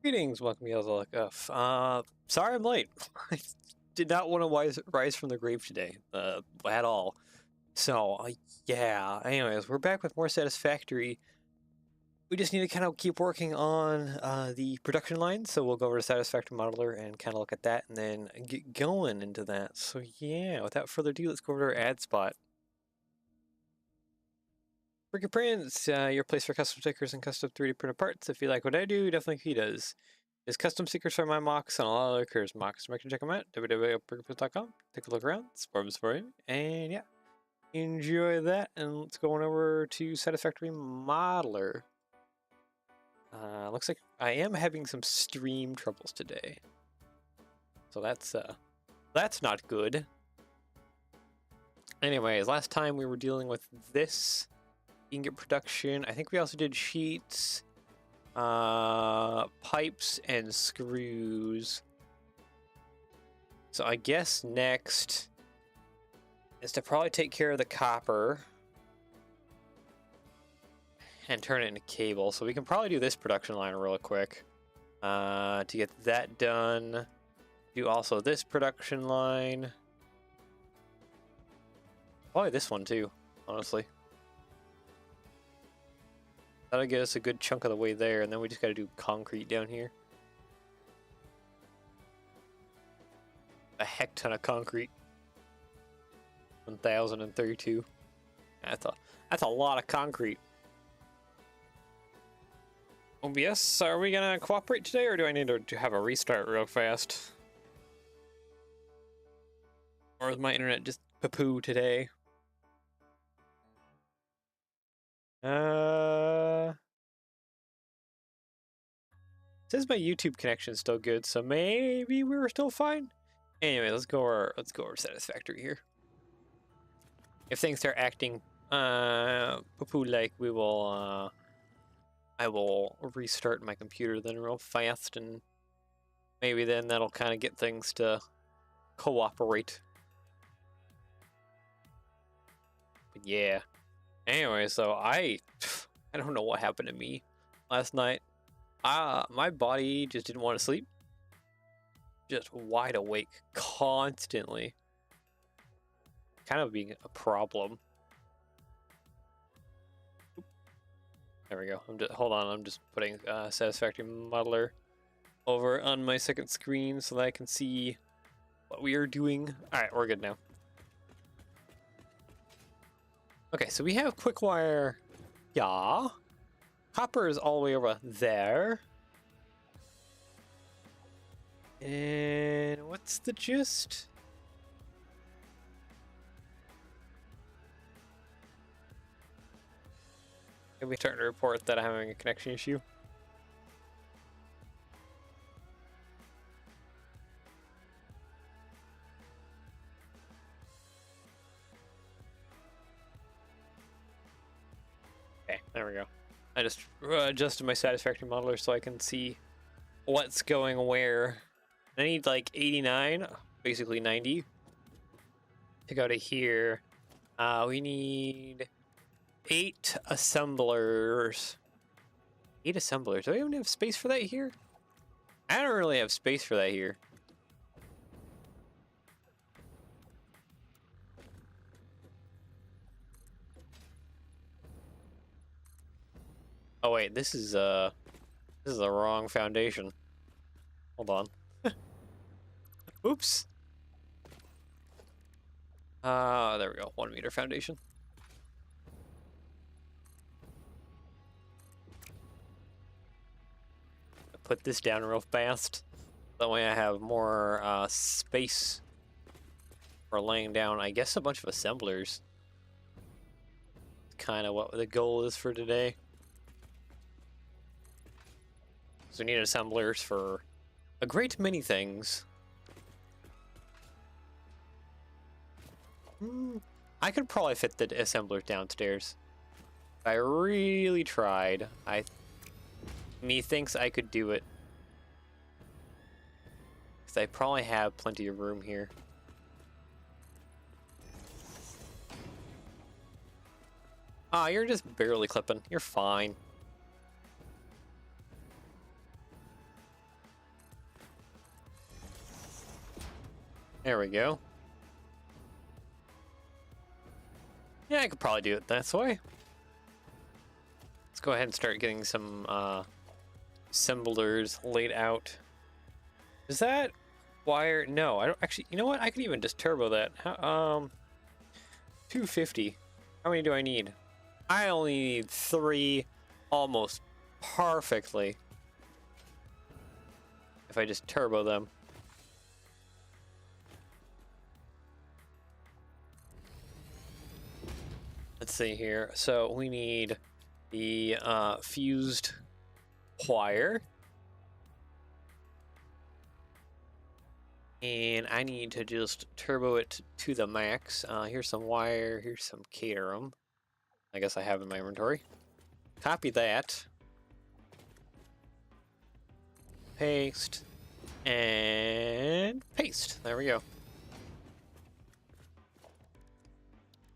Greetings, welcome to sorry I'm late. I did not want to rise from the grave today, at all. So, yeah, anyways, we're back with more Satisfactory. We just need to kind of keep working on the production line, so we'll go over to Satisfactory Modeler and kind of look at that and then get going into that. So, yeah, without further ado, let's go over to our ad spot. Brick Prints, your place for custom stickers and custom 3D printed parts. If you like what I do, definitely he does. There's custom stickers for my mocks and a lot of other careers mocks. Make sure to check them out. www.brickprint.com. Take a look around, support them, support him, and yeah, enjoy that. And let's go on over to Satisfactory Modeler. Looks like I am having some stream troubles today, so that's not good. Anyways, last time we were dealing with this ingot production. I think we also did sheets, pipes, and screws. So I guess next is to probably take care of the copper and turn it into cable. So we can probably do this production line real quick to get that done. Do also this production line. Probably this one too, honestly. That'll get us a good chunk of the way there, and then we just got to do concrete down here. A heck ton of concrete. 1,032. That's a lot of concrete. OBS, are we gonna cooperate today, or do I need to have a restart real fast? Or is my internet just poo-poo today? Says my YouTube connection's still good, so maybe we were still fine. Anyway, let's go over Satisfactory here. If things start acting poo-poo like, we will I will restart my computer then real fast, and maybe then that'll kind of get things to cooperate. But yeah. Anyway, so I don't know what happened to me last night. My body just didn't want to sleep. Just wide awake constantly. Kind of being a problem. There we go. Hold on, I'm just putting Satisfactory Modeler over on my second screen so that I can see what we are doing. Alright, we're good now. Okay, so we have quick wire. Yeah. Copper is all the way over there. And what's the gist? Can we start to report that I'm having a connection issue? Okay, there we go. I just adjusted my Satisfactory Modeler so I can see what's going where. I need like 89, basically 90, to go to here. We need 8 assemblers. 8 assemblers. Do I even have space for that here? I don't really have space for that here. Oh wait, this is the wrong foundation. Hold on. Oops. There we go. 1 meter foundation. Put this down real fast. That way I have more space for laying down, I guess, a bunch of assemblers. Kind of what the goal is for today. So we need assemblers for a great many things. I could probably fit the assemblers downstairs. If I really tried. Methinks I could do it. Because I probably have plenty of room here. Ah, you're just barely clipping. You're fine. There we go. Yeah, I could probably do it this way. Let's go ahead and start getting some assemblers laid out. Is that wire? No, I don't actually. You know what? I could even just turbo that. 250. How many do I need? I only need 3 almost perfectly. If I just turbo them. Let's see here. So we need the fused wire. And I need to just turbo it to the max. Here's some wire, here's some caterum. I guess I have in my inventory. Copy that. Paste. And paste. There we go.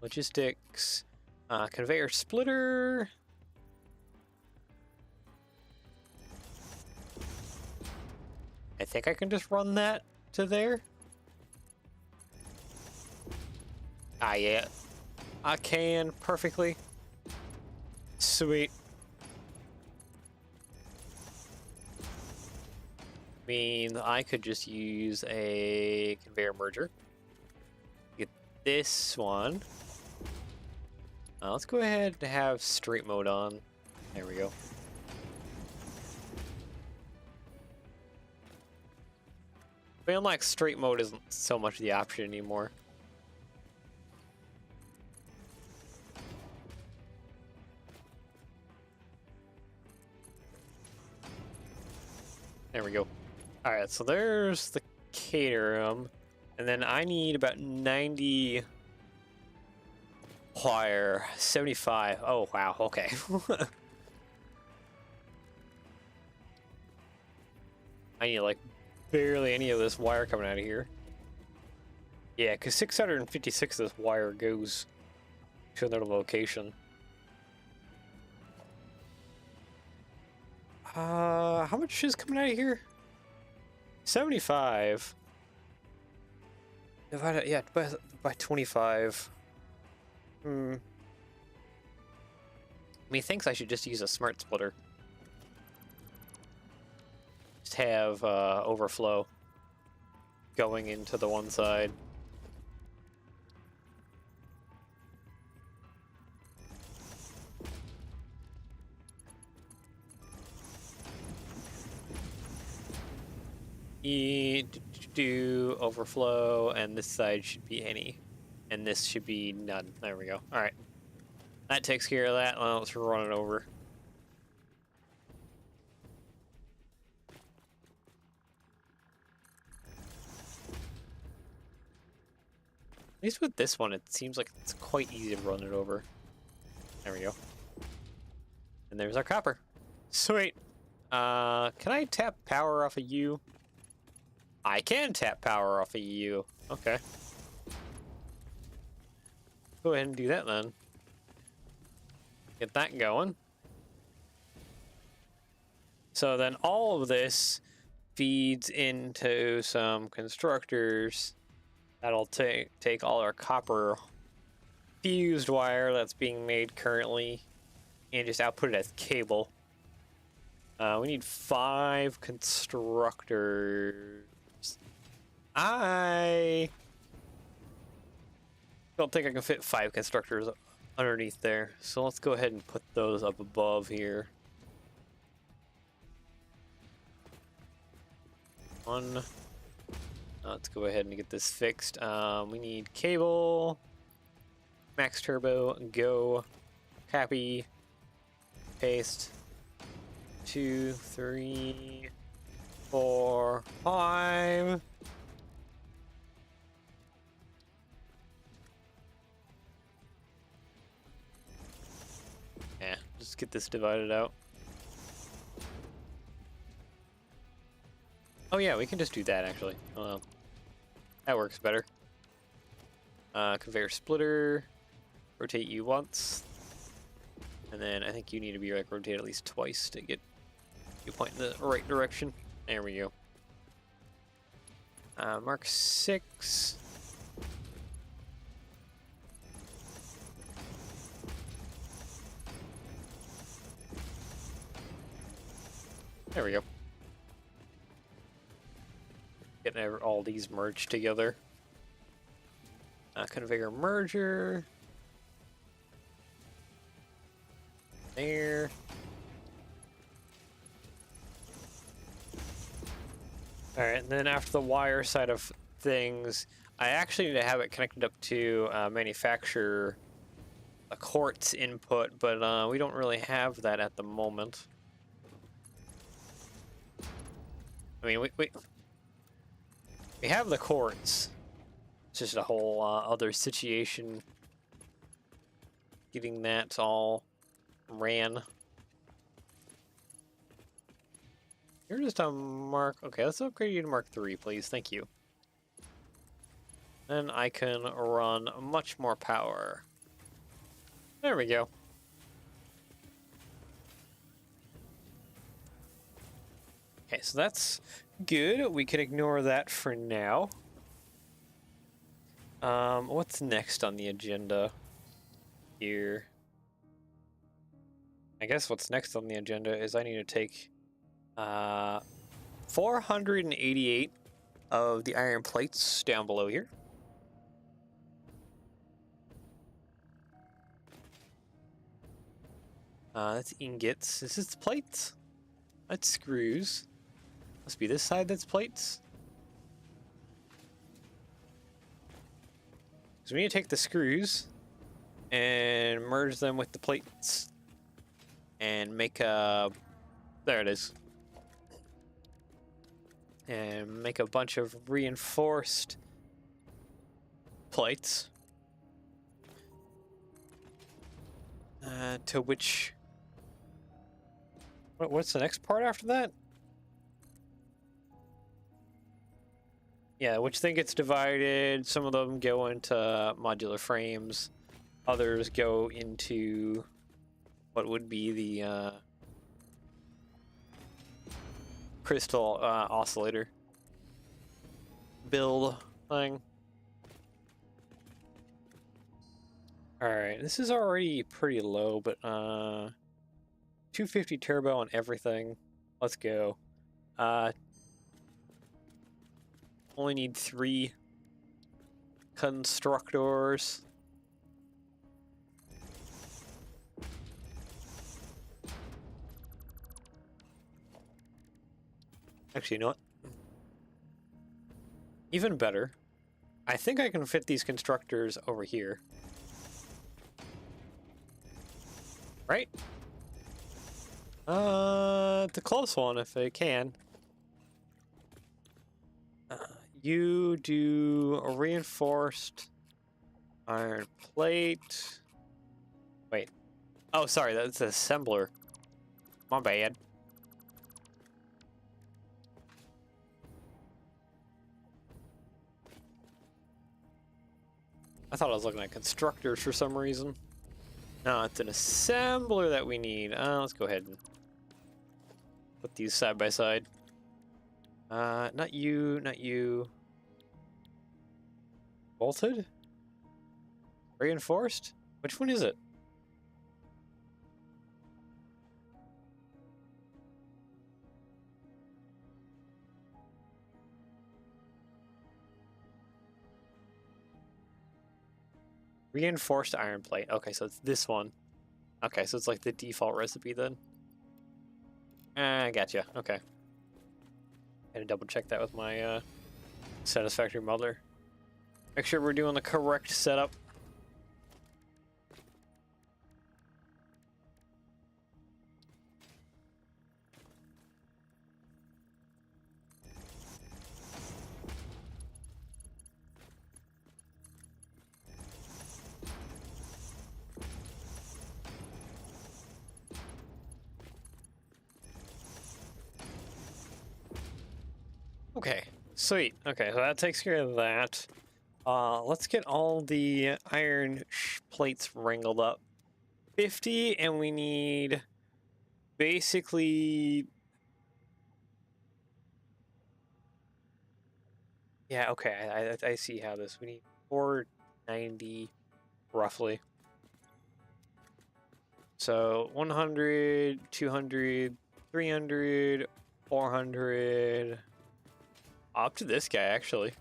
Logistics. Conveyor splitter. I think I can just run that to there. Ah, yeah. I can perfectly. Sweet. Means I could just use a conveyor merger. Get this one. Let's go ahead and have straight mode on. There we go. Feeling like straight mode isn't so much the option anymore. There we go. Alright, so there's the caterum. And then I need about 90 wire. 75. Oh, wow. Okay. I need like barely any of this wire coming out of here. Yeah, because 656 of this wire goes to another location. How much is coming out of here? 75. Divided, yeah, by 25. Methinks I should just use a smart splitter. Just have overflow going into the one side. Do overflow, and this side should be any, and this should be none. There we go. All right, that takes care of that. Well, let's run it over. At least with this one, it seems like it's quite easy to run it over. There we go. And there's our copper. Sweet. Can I tap power off of you? I can tap power off of you. Okay. Go ahead and do that then. Get that going. So then all of this feeds into some constructors. That'll take all our copper fused wire that's being made currently and just output it as cable. We need 5 constructors. I don't think I can fit 5 constructors underneath there, so let's go ahead and put those up above here. 1. Let's go ahead and get this fixed. We need cable, max turbo, go, copy, paste. 2, 3, 4, 5. Yeah, just get this divided out. Oh yeah, we can just do that actually. That works better. Conveyor splitter, rotate you once, and then I think you need to be like rotated at least twice to get you point in the right direction. There we go. Mark 6. There we go. Getting all these merged together. Configure merger. There. Alright, and then after the wire side of things, I actually need to have it connected up to manufacture a quartz input, but we don't really have that at the moment. I mean, we have the quartz. It's just a whole other situation getting that all ran. You're just a Mark... Okay, let's upgrade you to Mark 3, please. Thank you. Then I can run much more power. There we go. Okay, so that's good. We can ignore that for now. What's next on the agenda here? I guess what's next on the agenda is I need to take 488 of the iron plates down below here. That's ingots. Is this plates? That's screws. Must be this side that's plates. So we need to take the screws and merge them with the plates and make a... There it is. And make a bunch of reinforced plates. To which... What's the next part after that? Yeah, which thing gets divided. Some of them go into modular frames. Others go into what would be the crystal oscillator build thing. Alright, this is already pretty low, but 250 turbo on everything. Let's go. Only need 3 constructors. Actually, you know what? Even better. I think I can fit these constructors over here. Right? It's a close one if I can. You do a reinforced iron plate. Wait. Oh, sorry, that's an assembler. My bad. I thought I was looking at constructors for some reason. No, it's an assembler that we need. Let's go ahead and put these side by side. Not you, not you. Bolted? Reinforced? Which one is it? Reinforced iron plate. Okay, so it's this one. Okay, so it's like the default recipe then. Gotcha. Okay. Had to double check that with my Satisfactory modeler. Make sure we're doing the correct setup. Okay, sweet. Okay, so that takes care of that. Let's get all the iron plates wrangled up. 50, and we need basically Yeah, okay, I see how this, we need 490 roughly. So 100, 200, 300, 400, up to this guy actually.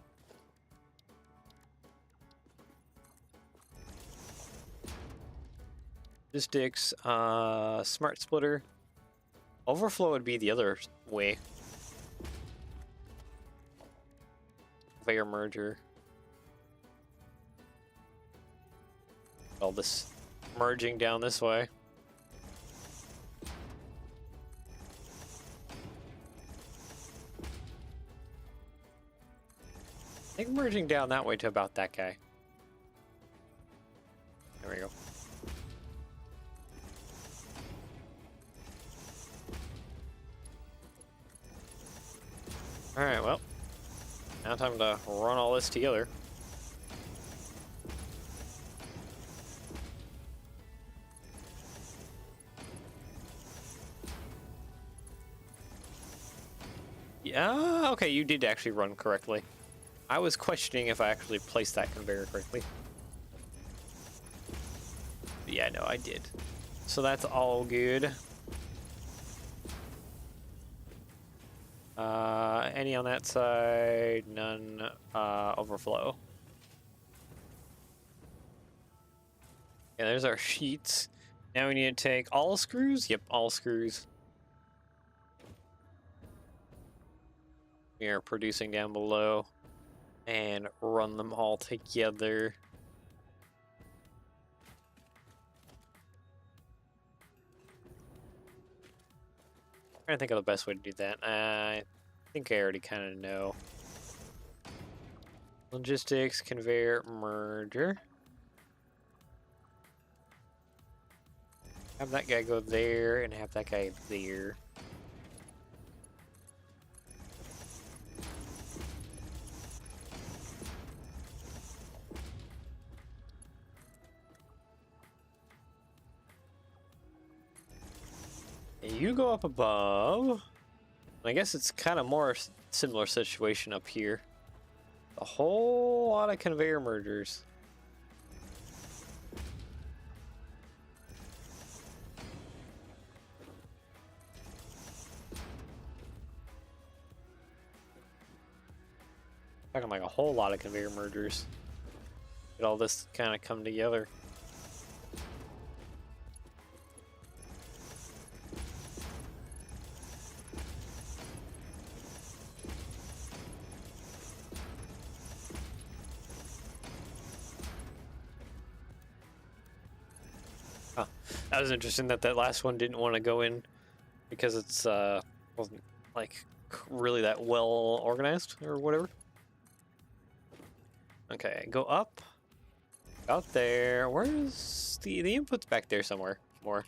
Logistics, smart splitter. Overflow would be the other way. Conveyor merger. All this merging down this way. I think merging down that way to about that guy. There we go. Alright, well. Now time to run all this together. Yeah, okay, you did actually run correctly. I was questioning if I actually placed that conveyor correctly. But yeah, no, I did. So that's all good. Any on that side? None. Overflow. Yeah, there's our sheets. Now we need to take all screws? Yep, all screws. We are producing down below. And run them all together. I'm trying to think of the best way to do that. I think I already kind of know. Logistics, conveyor, merger. Have that guy go there and have that guy there. You go up above. I guess it's kind of more similar situation up here. A whole lot of conveyor mergers. Talking like a whole lot of conveyor mergers. Get all this kind of come together. Huh. That was interesting that last one didn't want to go in because it's wasn't like really that well organized or whatever. Okay, go up. Out there. Where's the input's back there somewhere? More.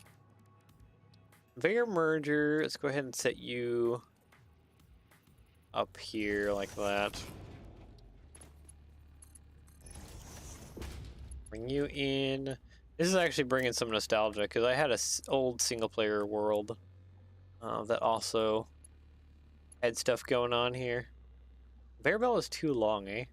Conveyor merger. Let's go ahead and set you up here like that. Bring you in. This is actually bringing some nostalgia because I had a old single player world that also had stuff going on here. Conveyor belt is too long, eh?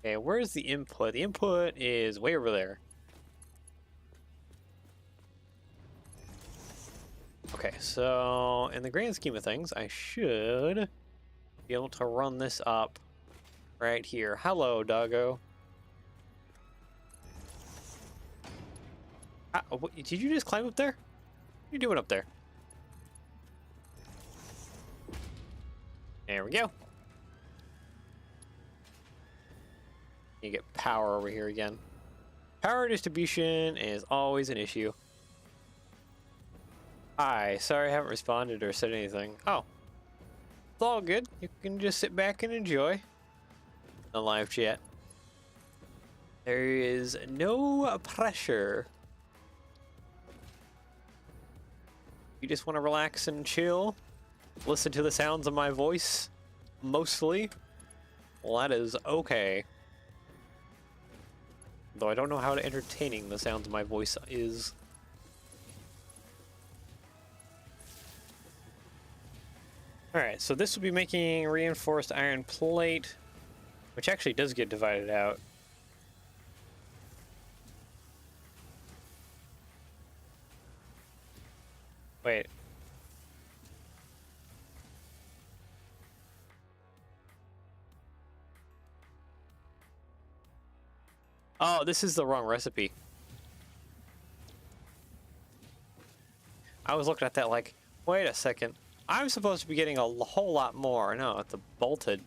Okay, where's the input? The input is way over there. Okay, so in the grand scheme of things, I should be able to run this up right here. Hello, doggo. Did you just climb up there? What are you doing up there? There we go. You get power over here again. Power distribution is always an issue. Hi, sorry I haven't responded or said anything. Oh, it's all good. You can just sit back and enjoy the live chat. There is no pressure. You just want to relax and chill, listen to the sounds of my voice, mostly. Well, that is okay. Though I don't know how entertaining the sounds of my voice is. Alright, so this will be making reinforced iron plate, which actually does get divided out. Wait. Oh, this is the wrong recipe. I was looking at that like, wait a second. I'm supposed to be getting a whole lot more. No, it's a bolted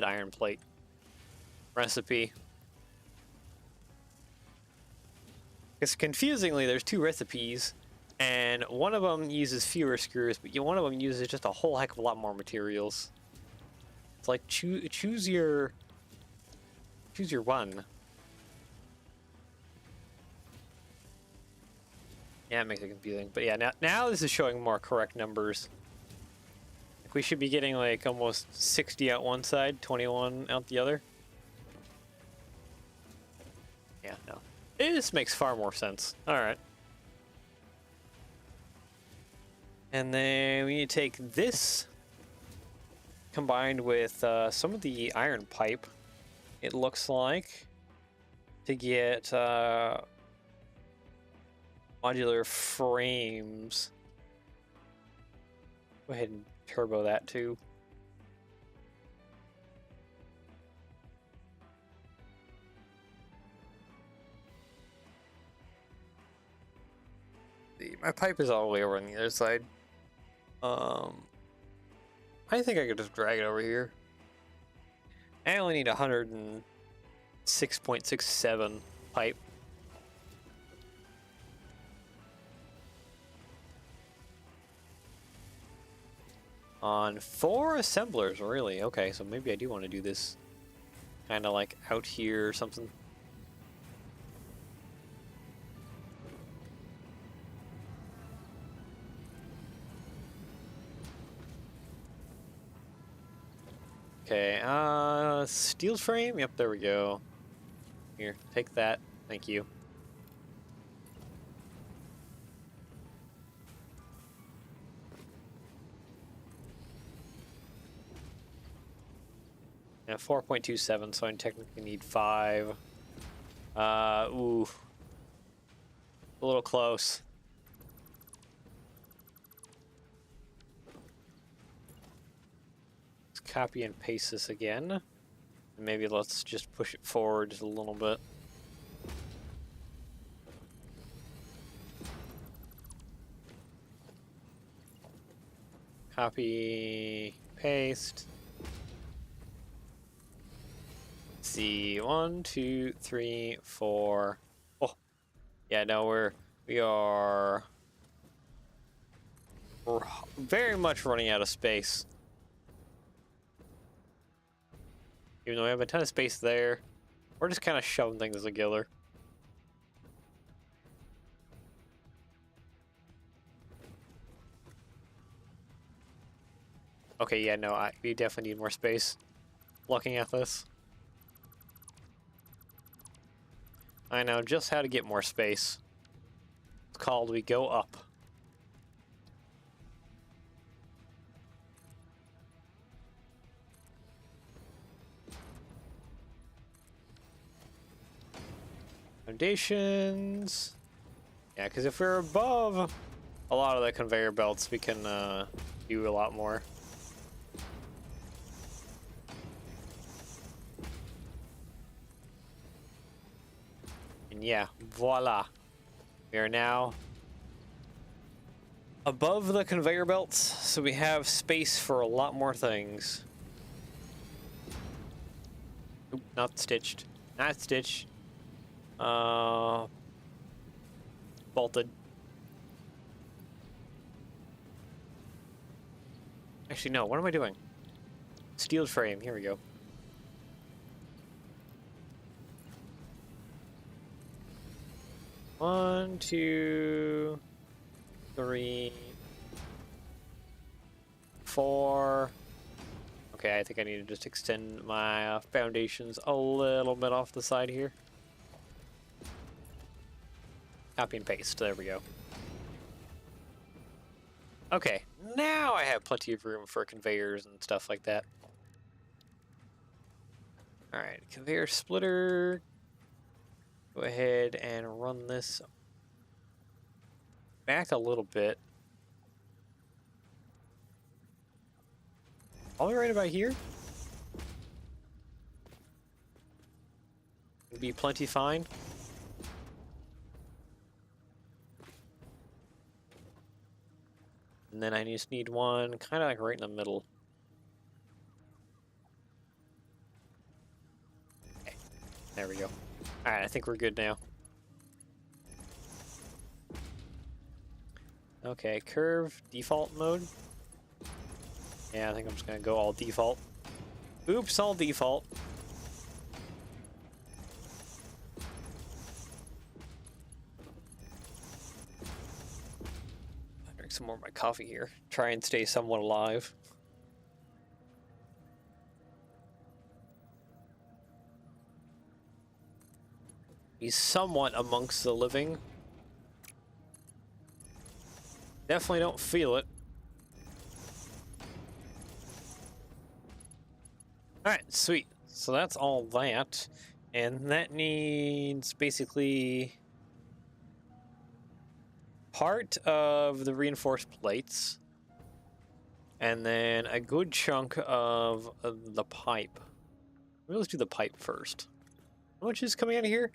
iron plate recipe. Because confusingly, there's two recipes, and one of them uses fewer screws, but one of them uses just a whole heck of a lot more materials. It's like choose your one. Yeah, it makes it confusing. But yeah, now this is showing more correct numbers. Like we should be getting like almost 60 out one side, 21 out the other. Yeah, no. This makes far more sense. Alright. And then we need to take this combined with some of the iron pipe, it looks like, to get modular frames. Go ahead and turbo that too. See, my pipe is all the way over on the other side. I think I could just drag it over here. I only need 106.67 pipe. On 4 assemblers, really? Okay, so maybe I do want to do this kind of like out here or something. Okay, steel frame? Yep, there we go. Here, take that. Thank you. Yeah, 4.27, so I technically need 5. Ooh. A little close. Let's copy and paste this again. Maybe let's just push it forward just a little bit. Copy, paste. Let's see, 1, 2, 3, 4. Oh, yeah, no, we're very much running out of space. Even though we have a ton of space there, we're just kind of shoving things together. Okay, yeah, no, we definitely need more space. Looking at this, I know just how to get more space. It's called we go up. Foundations. Yeah, because if we're above a lot of the conveyor belts, we can do a lot more. And yeah, voila. We are now above the conveyor belts, so we have space for a lot more things. Oop, not stitched. Not stitched. Bolted. Actually, no. What am I doing? Steel frame. Here we go. One, 2, 3, 4. Okay, I think I need to just extend my foundations a little bit off the side here. Copy and paste. There we go. Okay, now I have plenty of room for conveyors and stuff like that. Alright, conveyor splitter. Go ahead and run this back a little bit. All right about here? Would be plenty fine. And then I just need one kind of like right in the middle. Okay, there we go. Alright, I think we're good now. Okay, curve, default mode. Yeah, I think I'm just gonna go all default. Oops, all default. I'll drink some more of my coffee here. Try and stay somewhat alive. Be somewhat amongst the living. Definitely don't feel it. Alright, sweet. So that's all that. And that needs basically part of the reinforced plates. And then a good chunk of the pipe. Let's do the pipe first. How much is coming out of here?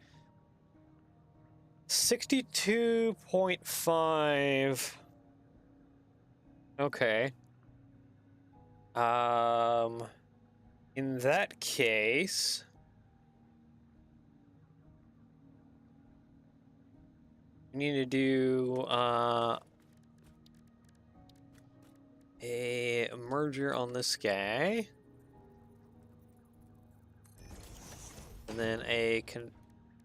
62.5. Okay. In that case, we need to do a merger on this guy, and then a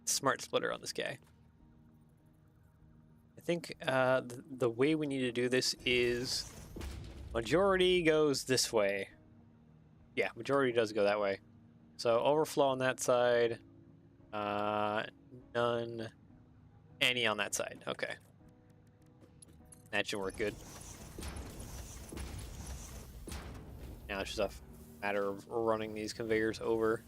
smart splitter on this guy. I think the way we need to do this is majority goes this way. Yeah, majority does go that way. So overflow on that side, none, any on that side. Okay. That should work good. Now it's just a matter of running these conveyors over.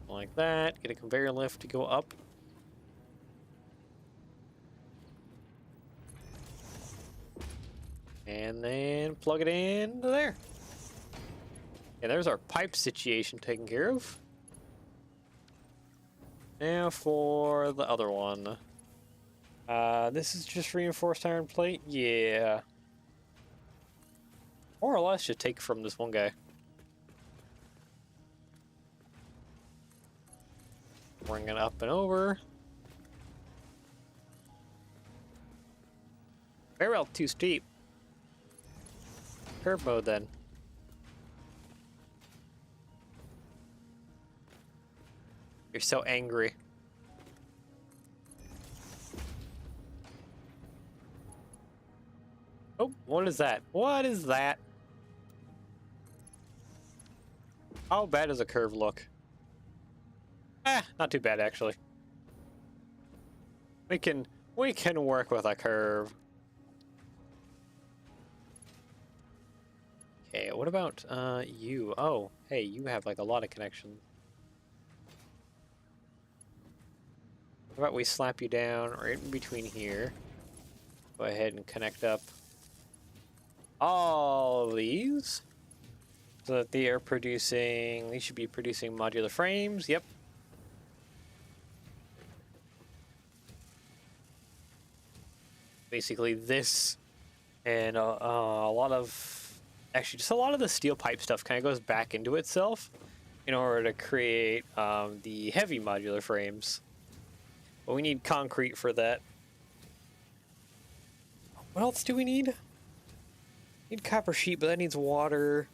Like that. Get a conveyor lift to go up. And then plug it in there. Yeah, there's our pipe situation taken care of. Now for the other one. This is just reinforced iron plate? Yeah. More or less should take from this one guy. Bring it up and over. Very well, too steep. Curve mode then. You're so angry. Oh, what is that? What is that? How bad does a curve look? Not too bad actually. We can work with a curve. Okay, what about you? Oh, hey, you have like a lot of connections. How about we slap you down right in between here? Go ahead and connect up all of these so that they are producing, they should be producing modular frames. Yep. Basically this and a lot of, actually just a lot of the steel pipe stuff kind of goes back into itself in order to create the heavy modular frames. But we need concrete for that. What else do we need? We need copper sheet, but that needs water.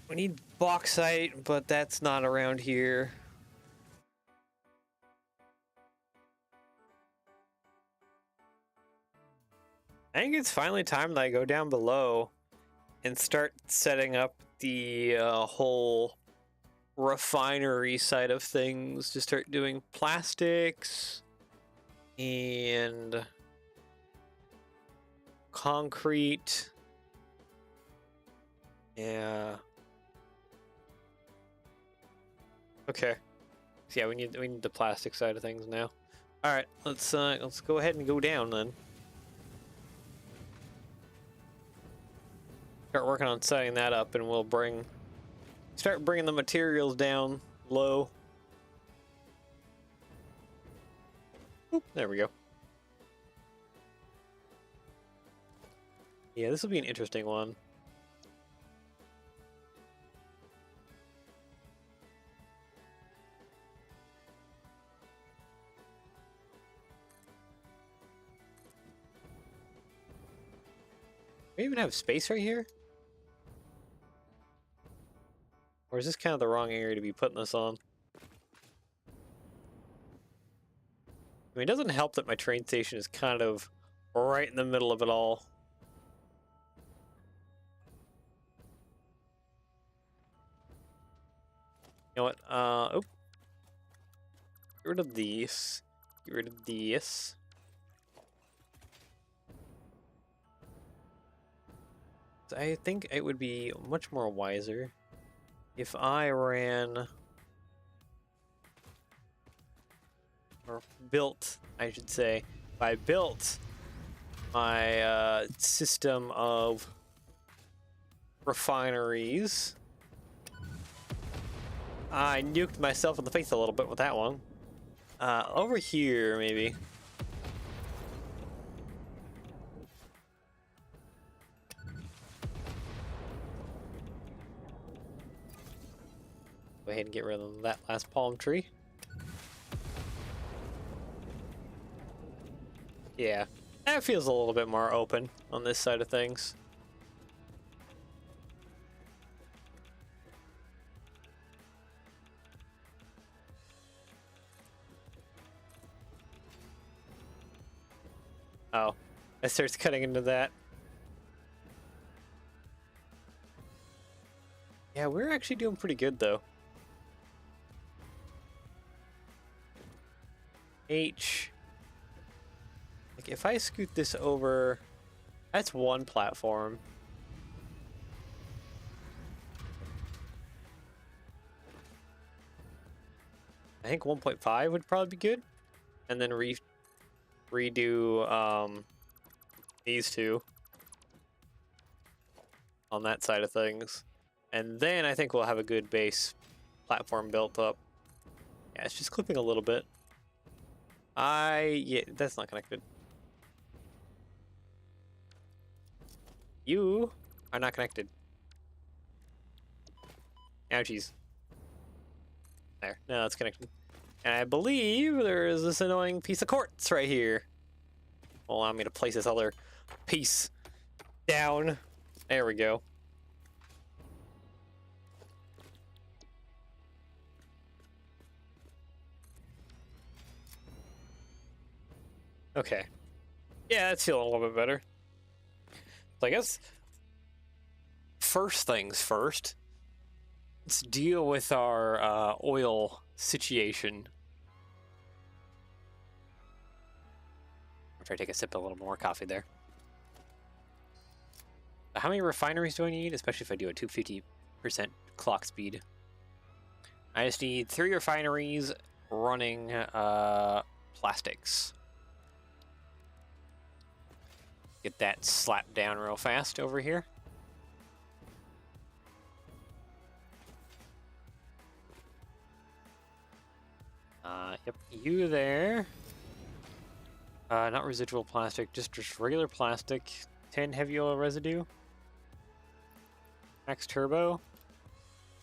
We need bauxite, but that's not around here. I think it's finally time that I go down below and start setting up the whole refinery side of things, to start doing plastics And concrete. Yeah. Okay. So yeah, we need the plastic side of things now. All right, let's go ahead and go down then. Start working on setting that up, and we'll start bringing the materials down low. Oop, there we go. Yeah, this will be an interesting one. We even have space right here? Or is this kind of the wrong area to be putting this on? I mean, it doesn't help that my train station is kind of right in the middle of it all. You know what? Oh. Get rid of these. Get rid of this. I think it would be much more wiser if I ran, or built, I should say, if I built my system of refineries. I nuked myself in the face a little bit with that one. Over here, maybe. Go ahead and get rid of that last palm tree. Yeah, that feels a little bit more open on this side of things. Oh, it starts cutting into that. Yeah, we're actually doing pretty good though. H. Like if I scoot this over, that's one platform. I think 1.5 would probably be good. And then redo these two on that side of things. And then I think we'll have a good base platform built up. Yeah, it's just clipping a little bit. Yeah, that's not connected. You are not connected. Ouchies. There, no, it's connected. And I believe there is this annoying piece of quartz right here. Will allow me to place this other piece down. There we go. Okay. Yeah, that's feeling a little bit better. So I guess first things first, let's deal with our oil situation. I'll try to take a sip of a little more coffee there. How many refineries do I need, especially if I do a 250% clock speed? I just need 3 refineries running plastics. Get that slapped down real fast over here. Yep, you there. Not residual plastic, just regular plastic. 10 heavy oil residue. Max turbo.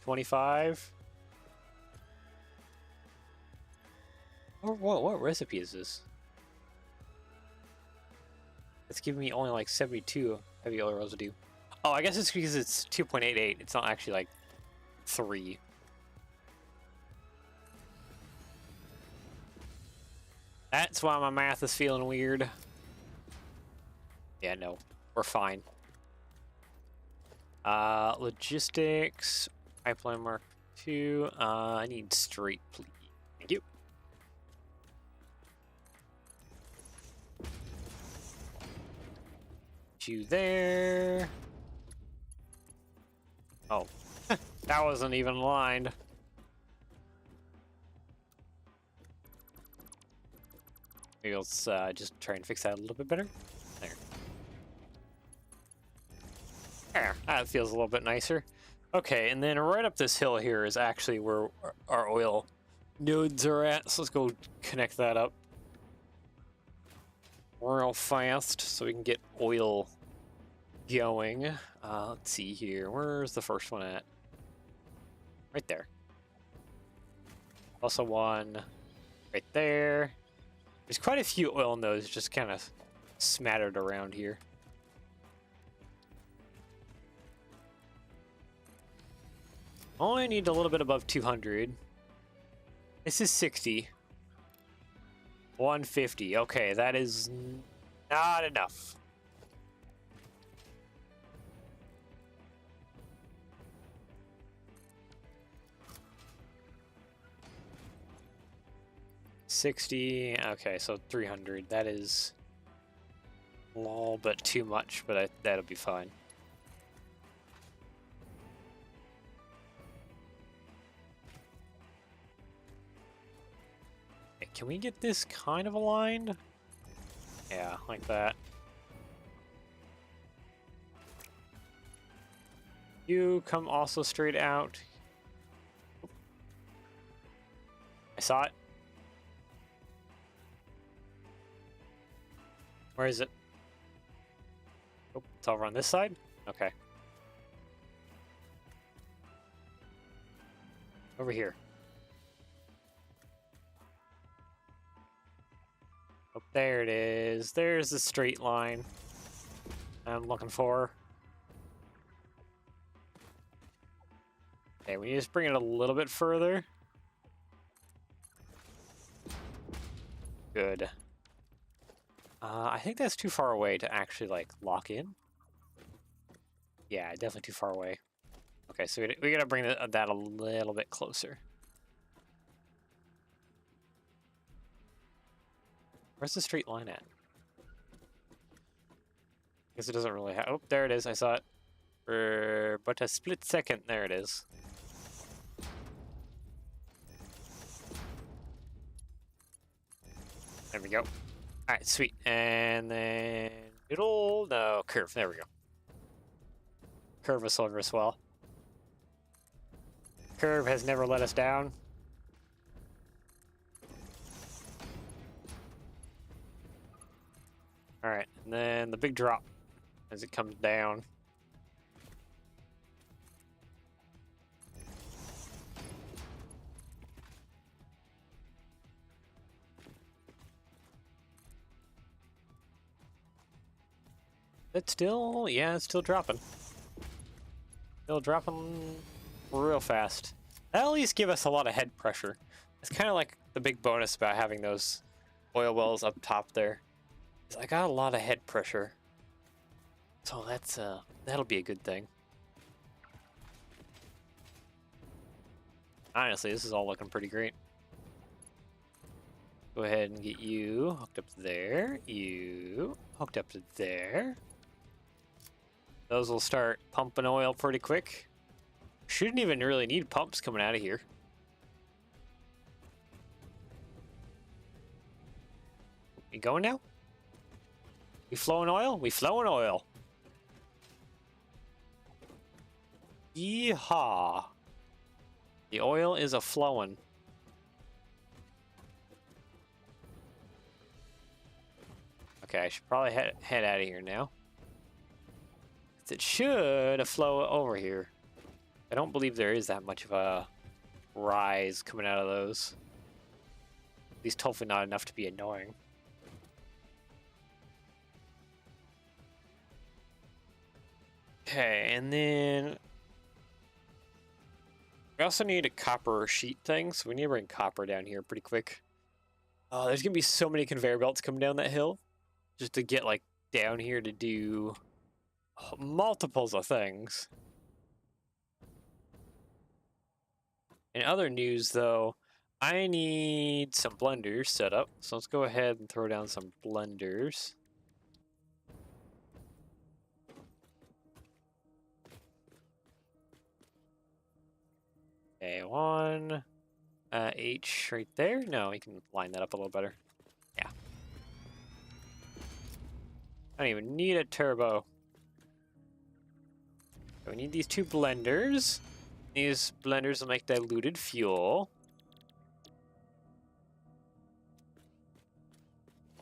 25. What recipe is this? It's giving me only like 72 heavy oil residue. Oh, I guess it's because it's 2.88. It's not actually like 3. That's why my math is feeling weird. Yeah, no, we're fine. Logistics, pipeline mark 2. I need straight, please. Thank you. Put you there. Oh, that wasn't even aligned. Maybe let's just try and fix that a little bit better. There. There, that feels a little bit nicer. Okay, and then right up this hill here is actually where our oil nodes are at. So let's go connect that up real fast so we can get oil going. Let's see here. Where's the first one at? Right there. Also one right there. There's quite a few oil nodes just kind of smattered around here. Only need a little bit above 200. This is 60. 150. Okay, that is not enough. $60. Okay, so 300. That is a little bit too much, but that'll be fine. Can we get this kind of aligned? Yeah, like that. You come also straight out. I saw it. Where is it? Oh, it's over on this side? Okay. Over here. Oh, there it is. There's the straight line I'm looking for. Okay, we just bring it a little bit further. Good. I think that's too far away to actually, like, lock in. Yeah, definitely too far away. Okay, so we gotta bring that a little bit closer. Where's the straight line at? Guess it doesn't really have. Oh, there it is. I saw it. For but a split second. There it is. There we go. All right, sweet. And then middle. No, curve. There we go. Curve will serve us well. Curve has never let us down. All right, and then the big drop as it comes down. It's still, yeah, it's still dropping. Still dropping real fast. That'll at least give us a lot of head pressure. It's kind of like the big bonus about having those oil wells up top there. I got a lot of head pressure. So that's that'll be a good thing. Honestly, this is all looking pretty great. Go ahead and get you hooked up to there. You hooked up to there. Those will start pumping oil pretty quick. Shouldn't even really need pumps coming out of here. You going now? We flowing oil? We flowing oil. Yeehaw. The oil is a-flowing. Okay, I should probably head out of here now. It should flow over here. I don't believe there is that much of a rise coming out of those. At least hopefully not enough to be annoying. Okay, and then we also need a copper sheet thing, so we need to bring copper down here pretty quick. There's gonna be so many conveyor belts coming down that hill just to get like down here to do multiples of things. In other news, though, I need some blenders set up, so let's go ahead and throw down some blenders. Okay, one. H right there? No, we can line that up a little better. Yeah. I don't even need a turbo. So we need these two blenders. These blenders will make diluted fuel.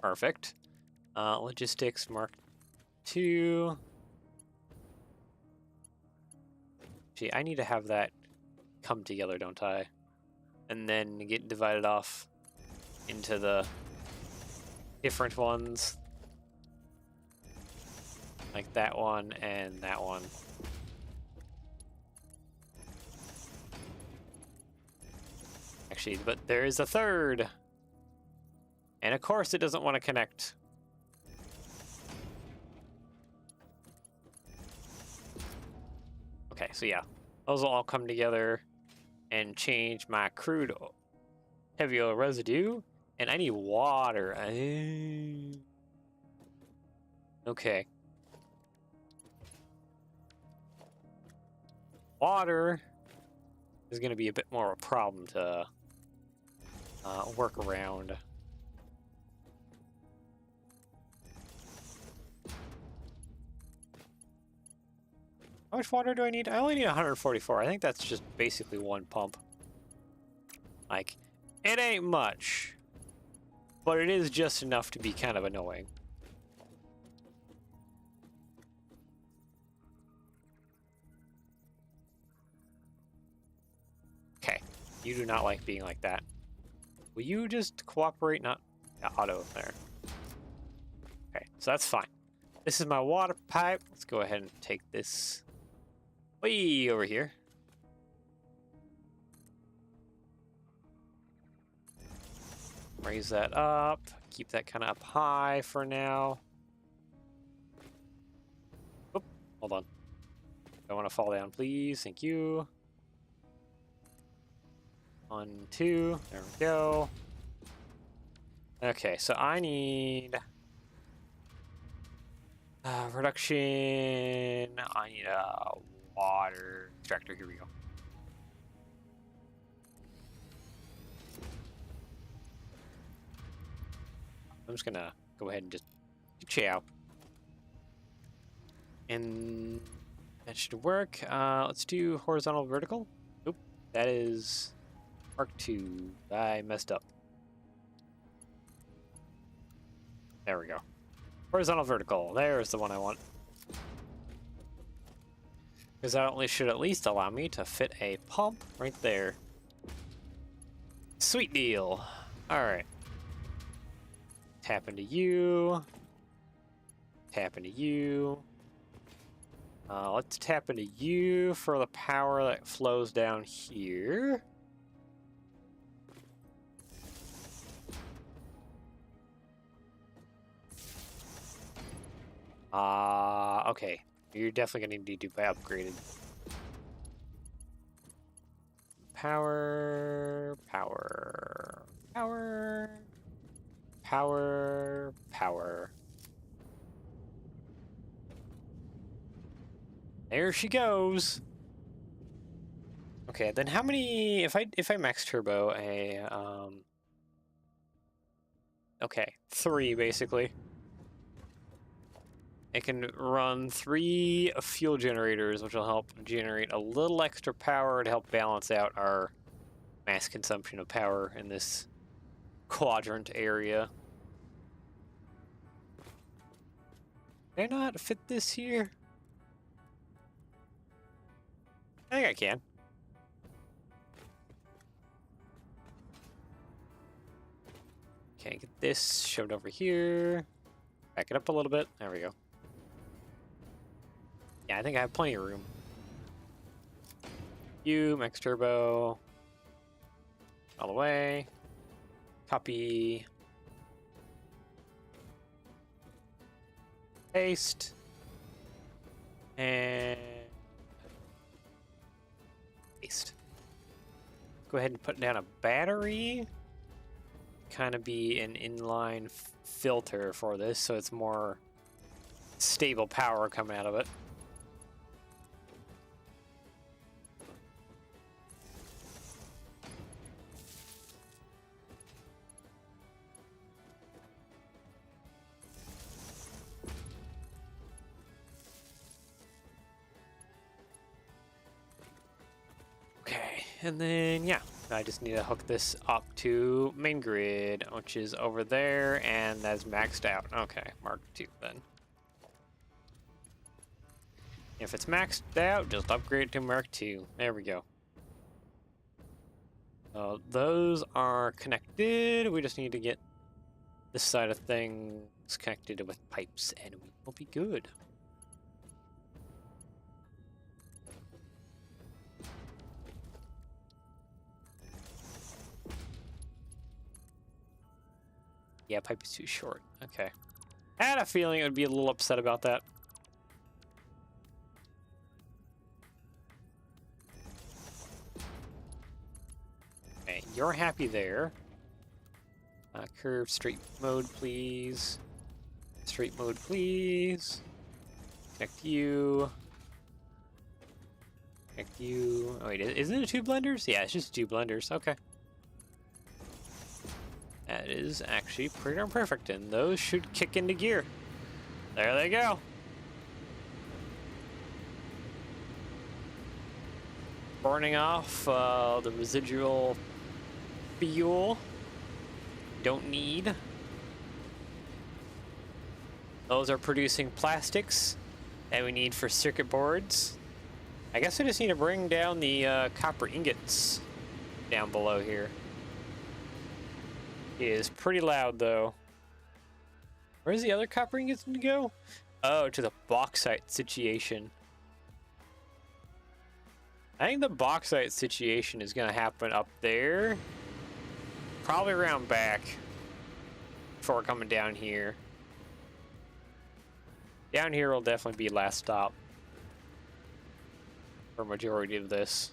Perfect. Logistics Mark II. Gee, I need to have that come together, don't I? And then get divided off into the different ones. Like that one and that one. Actually, but there is a third. And of course it doesn't want to connect. Okay, so yeah. Those will all come together and change my crude heavy oil residue. And I need water. Okay. Water is going to be a bit more of a problem to work around. How much water do I need? I only need 144. I think that's just basically one pump. Like, it ain't much, but it is just enough to be kind of annoying. Okay, you do not like being like that. Will you just cooperate? Not auto there. Okay, so that's fine. This is my water pipe. Let's go ahead and take this way over here. Raise that up. Keep that kind of up high for now. Oop, hold on. Don't want to fall down, please. Thank you. 1, 2. There we go. Okay, so I need reduction. I need a water extractor. Here we go. I'm just gonna go ahead and just chow. And that should work. Let's do horizontal vertical. Oop, that is Mark II. I messed up. There we go. Horizontal vertical. There's the one I want. Because that only should at least allow me to fit a pump right there. Sweet deal. Alright. Tap into you. Tap into you. Let's tap into you for the power that flows down here. Okay. You're definitely gonna need to be upgraded. Power, power, power, power, power. There she goes. Okay, then how many? If I max turbo okay, 3 basically. It can run 3 fuel generators, which will help generate a little extra power to help balance out our mass consumption of power in this quadrant area. Can I not fit this here? I think I can. Okay, get this shoved over here. Back it up a little bit. There we go. Yeah, I think I have plenty of room. Max turbo. All the way. Copy. Paste. And paste. Go ahead and put down a battery. Kind of be an inline filter for this, so it's more stable power coming out of it. and then yeah, I just need to hook this up to main grid, which is over there, and that's maxed out. Okay, Mark 2 then. If it's maxed out, just upgrade to Mark 2. There we go. So those are connected. We just need to get this side of things connected with pipes, and we will be good. Yeah, pipe is too short. Okay. I had a feeling it would be a little upset about that. Okay, you're happy there. Curve straight mode, please. Straight mode, please. Connect you. Connect you. Oh wait, isn't it two blenders? Yeah, it's just two blenders. Okay. That is actually pretty darn perfect, and those should kick into gear. There they go. Burning off the residual fuel. Don't need. Those are producing plastics that we need for circuit boards. I guess we just need to bring down the copper ingots down below here. It is pretty loud though. Where's the other copper ingots going to go? Oh, to the bauxite situation. I think the bauxite situation is going to happen up there. Probably around back before coming down here. Down here will definitely be last stop for majority of this.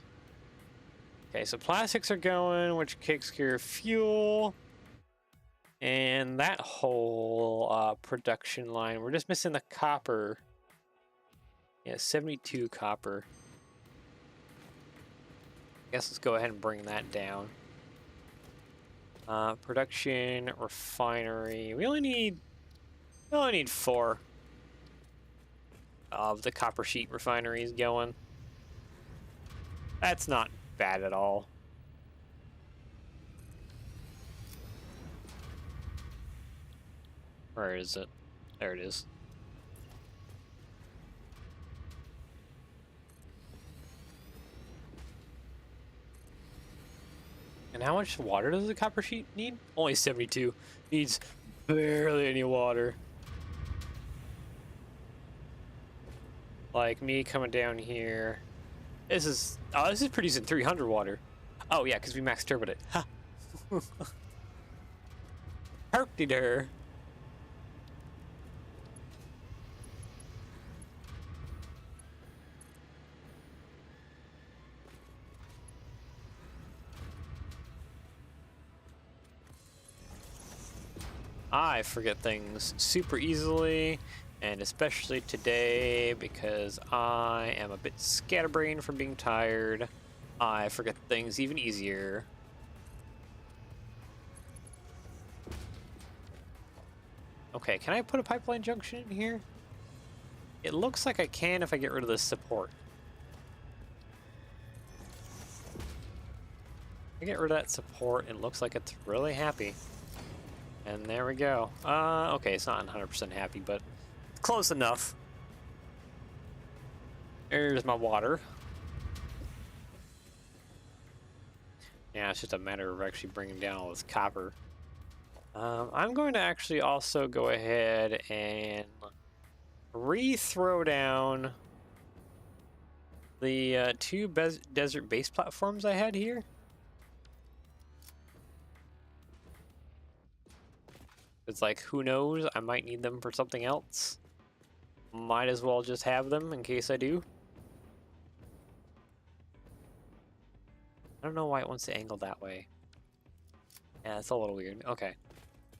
Okay, so plastics are going, which kicks care of fuel. And that whole production line, we're just missing the copper. Yeah, 72 copper. I guess let's go ahead and bring that down. Production, refinery. We only need 4 of the copper sheet refineries going. That's not bad at all. Where is it? There it is. And how much water does the copper sheet need? Only 72. Needs barely any water. Like me coming down here. This is producing 300 water. Oh yeah, because we max turboed it. Ha. Herpty-der. I forget things super easily, and especially today because I am a bit scatterbrained from being tired. I forget things even easier. Okay, can I put a pipeline junction in here? It looks like I can if I get rid of this support. I get rid of that support, it looks like it's really happy. And there we go. Okay, it's not 100% happy, but close enough. There's my water. Yeah, it's just a matter of actually bringing down all this copper. I'm going to actually also go ahead and re-throw down the 2 desert base platforms I had here. It's like, who knows, I might need them for something else. Might as well just have them in case I do. I don't know why it wants to angle that way. Yeah, it's a little weird. Okay.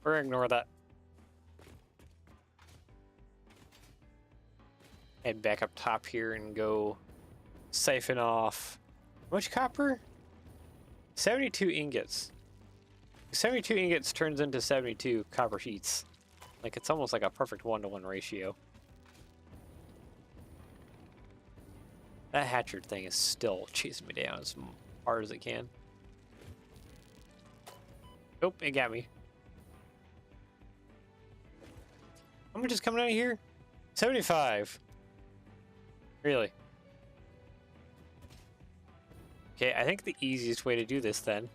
We're gonna ignore that. Head back up top here and go siphon off. How much copper? 72 ingots. 72 ingots turns into 72 copper sheets. Like, it's almost like a perfect 1-to-1 ratio. That Hatcher thing is still chasing me down. It's hard as it can. Oh, it got me. How much is coming out of here? 75. Really? Okay, I think the easiest way to do this then.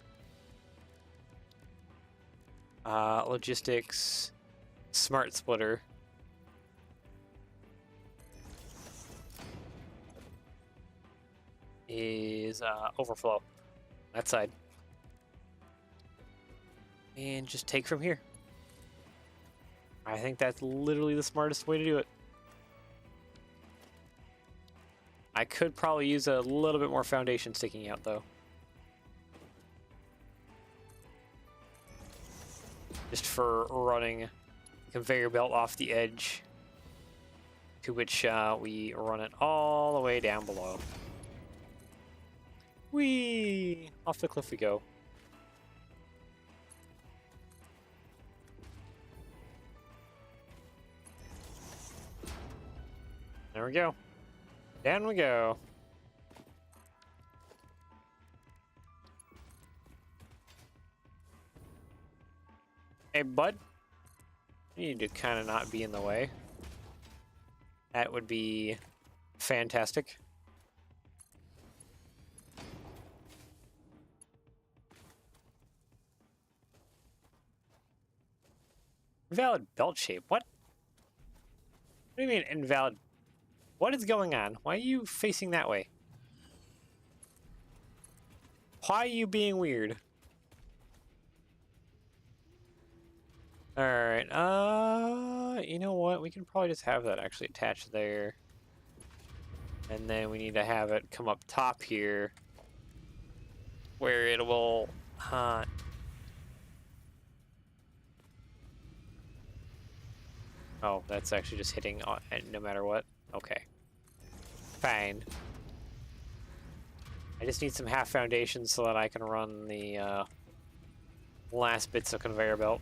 Logistics, smart splitter. Is overflow. That side. And just take from here. I think that's literally the smartest way to do it. I could probably use a little bit more foundation sticking out though. Just for running the conveyor belt off the edge, to which we run it all the way down below. Whee! Off the cliff we go. There we go. Down we go. Hey, bud. You need to kind of not be in the way. That would be fantastic. Invalid belt shape. What? What do you mean invalid? What is going on? Why are you facing that way? Why are you being weird? Alright, you know what? We can probably just have that actually attached there. And then we need to have it come up top here, where it will, oh, that's actually just hitting no matter what? Okay. Fine. I just need some half foundations so that I can run the last bits of conveyor belt.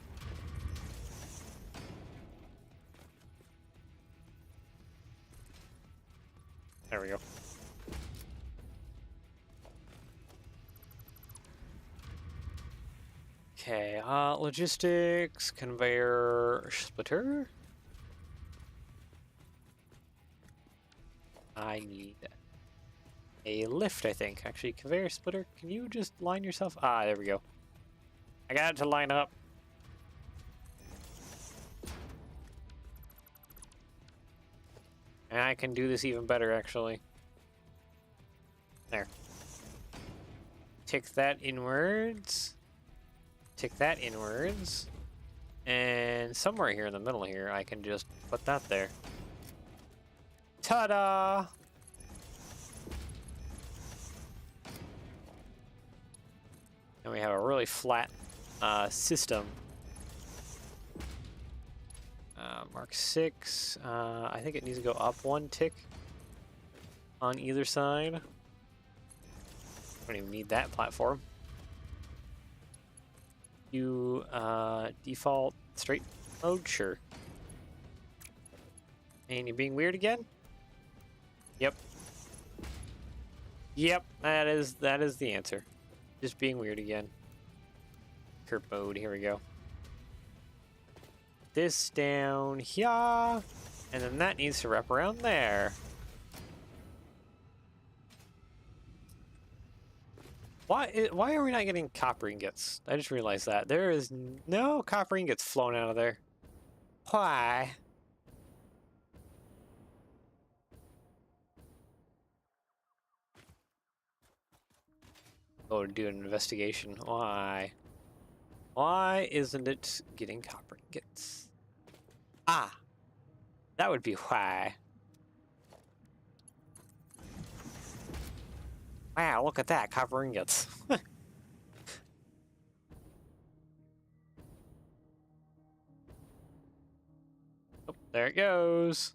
There we go. Okay, logistics, conveyor splitter. I need a lift, I think. Actually, conveyor splitter, can you just line yourself? Ah, there we go. I got it to line up. And I can do this even better, actually. There. Tick that inwards. Tick that inwards. And somewhere here in the middle here, I can just put that there. Ta-da! And we have a really flat system. Mark 6. I think it needs to go up one tick on either side. Don't even need that platform. You default straight mode, sure. And you're being weird again? Yep. Yep, that is the answer. Just being weird again. Curve mode, here we go. This down here, and then that needs to wrap around there. Why are we not getting copper ingots? I just realized that. There is no copper ingots flowing out of there. Why? Go to do an investigation. Why? Why isn't it getting copper ingots? Ah, that would be why. Wow, look at that, copper ingots. Oh, there it goes.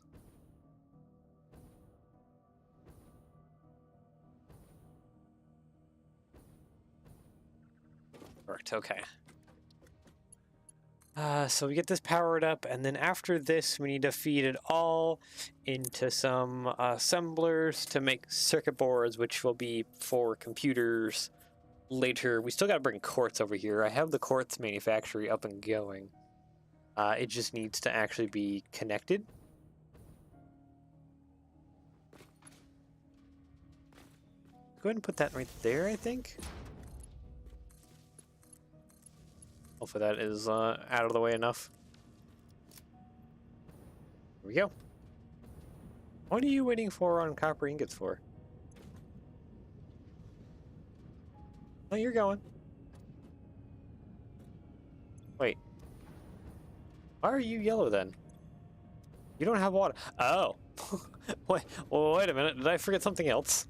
Worked, okay. So we get this powered up, and then after this, we need to feed it all into some assemblers to make circuit boards, which will be for computers later. We still got to bring quartz over here. I have the quartz manufactory up and going. It just needs to actually be connected. Go ahead and put that right there, I think. Hopefully that is out of the way enough. Here we go. What are you waiting for on copper ingots for? Oh, you're going. Wait. Why are you yellow then? You don't have water. Oh. Wait, well, wait a minute. Did I forget something else?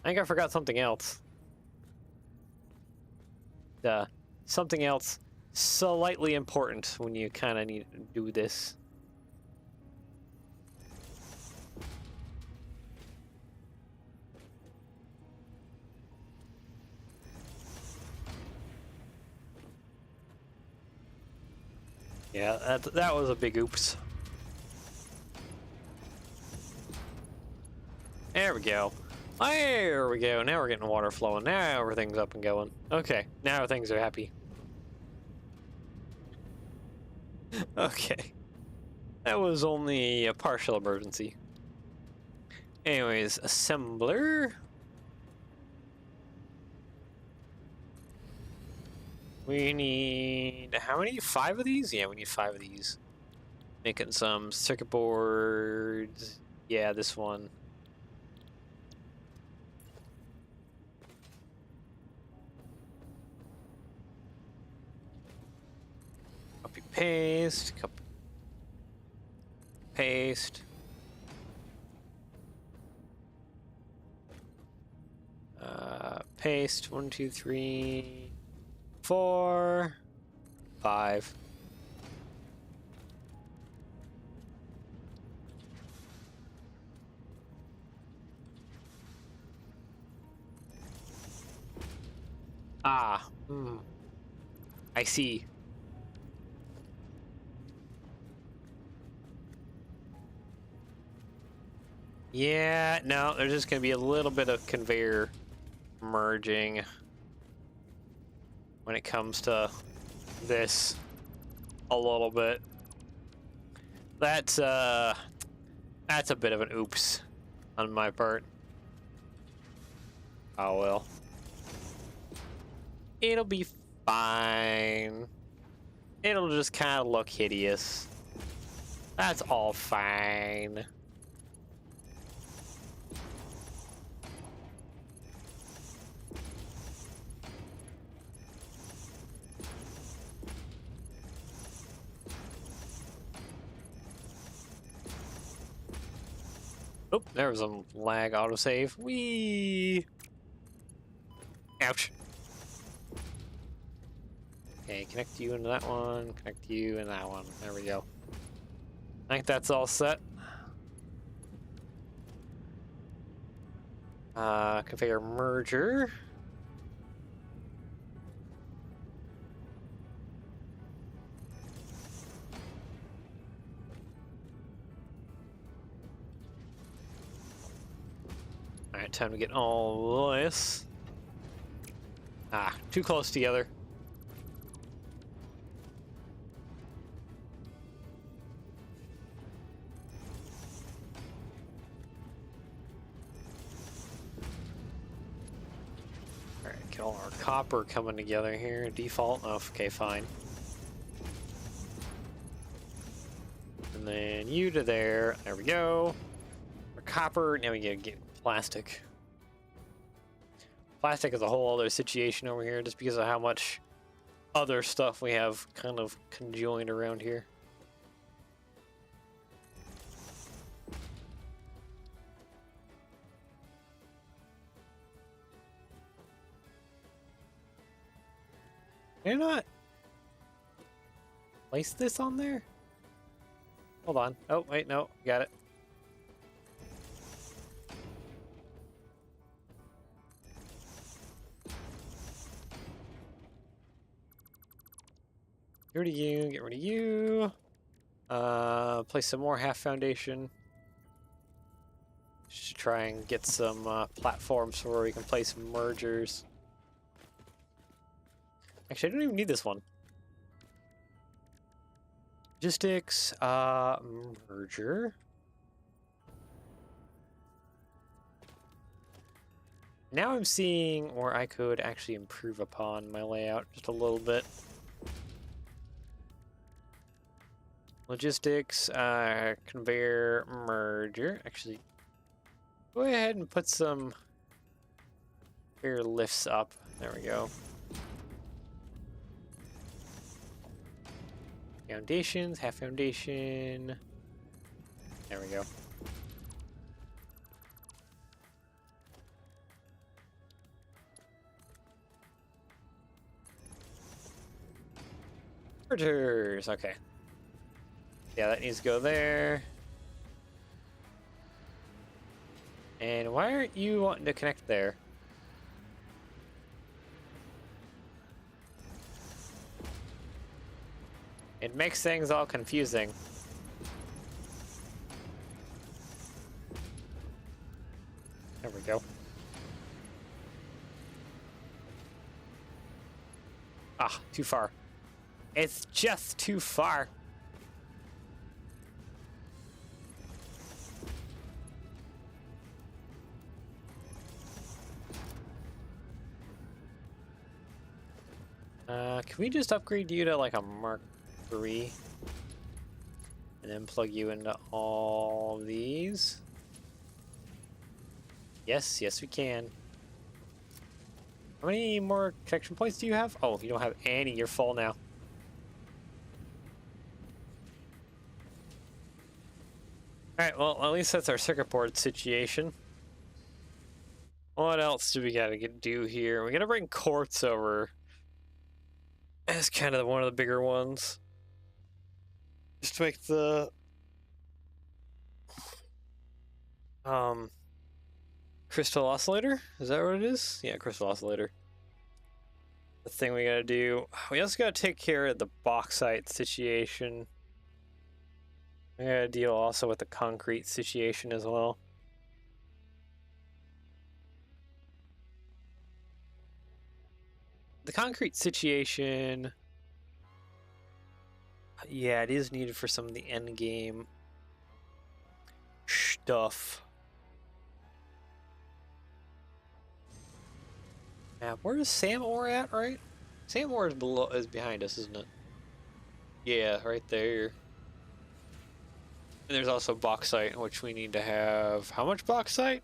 I think I forgot something else. Something else slightly important when you kind of need to do this. Yeah, that was a big oops. There we go. There we go. Now we're getting water flowing. Now everything's up and going. Okay, now things are happy. Okay. That was only a partial emergency. Anyways, assembler. We need... how many? 5 of these? Yeah, we need 5 of these. Making some circuit boards. Yeah, this one. Copy, paste. Copy, paste. Paste. 1, 2, 3, 4, 5. Ah, I see. Yeah, no, there's just gonna be a little bit of conveyor merging when it comes to this a little bit. That's a bit of an oops on my part. Oh well. It'll be fine. It'll just kind of look hideous. That's all fine. Oh, there was a lag autosave. Whee! Ouch. Okay, connect you into that one, connect you into that one. There we go. I think that's all set. Configure merger. Alright, time to get all this. Ah, too close together. Alright, get all our copper coming together here. Default. Oh, okay, fine. And then you to there. There we go. Our copper. Now we gotta get plastic. Plastic is a whole other situation over here just because of how much other stuff we have kind of conjoined around here. Can I not place this on there? Hold on. Oh, wait, no. Got it. Get rid of you. Get rid of you. Place some more half foundation. Should try and get some platforms where we can place mergers. Actually, I don't even need this one. Logistics, merger. Now I'm seeing where I could actually improve upon my layout just a little bit. Logistics, conveyor, merger. Actually, go ahead and put some conveyor lifts up. There we go. Foundations, half foundation. There we go. Mergers, okay. Yeah, that needs to go there. And why aren't you wanting to connect there? It makes things all confusing. There we go. Ah, too far. It's just too far. Can we just upgrade you to like a Mark III? And then plug you into all these? Yes, yes we can. How many more connection points do you have? Oh, you don't have any. You're full now. Alright, well, at least that's our circuit board situation. What else do we gotta do here? We gotta bring quartz over. As kind of one of the bigger ones. Just to make the crystal oscillator? Is that what it is? Yeah, crystal oscillator. The thing we gotta do. We also gotta take care of the bauxite situation. We gotta deal also with the concrete situation as well. The concrete situation, yeah, it is needed for some of the end game stuff. Map. Where is Sam Ore at, right? Sam Ore is behind us, isn't it? Yeah, right there. And there's also bauxite, which we need to have. How much bauxite?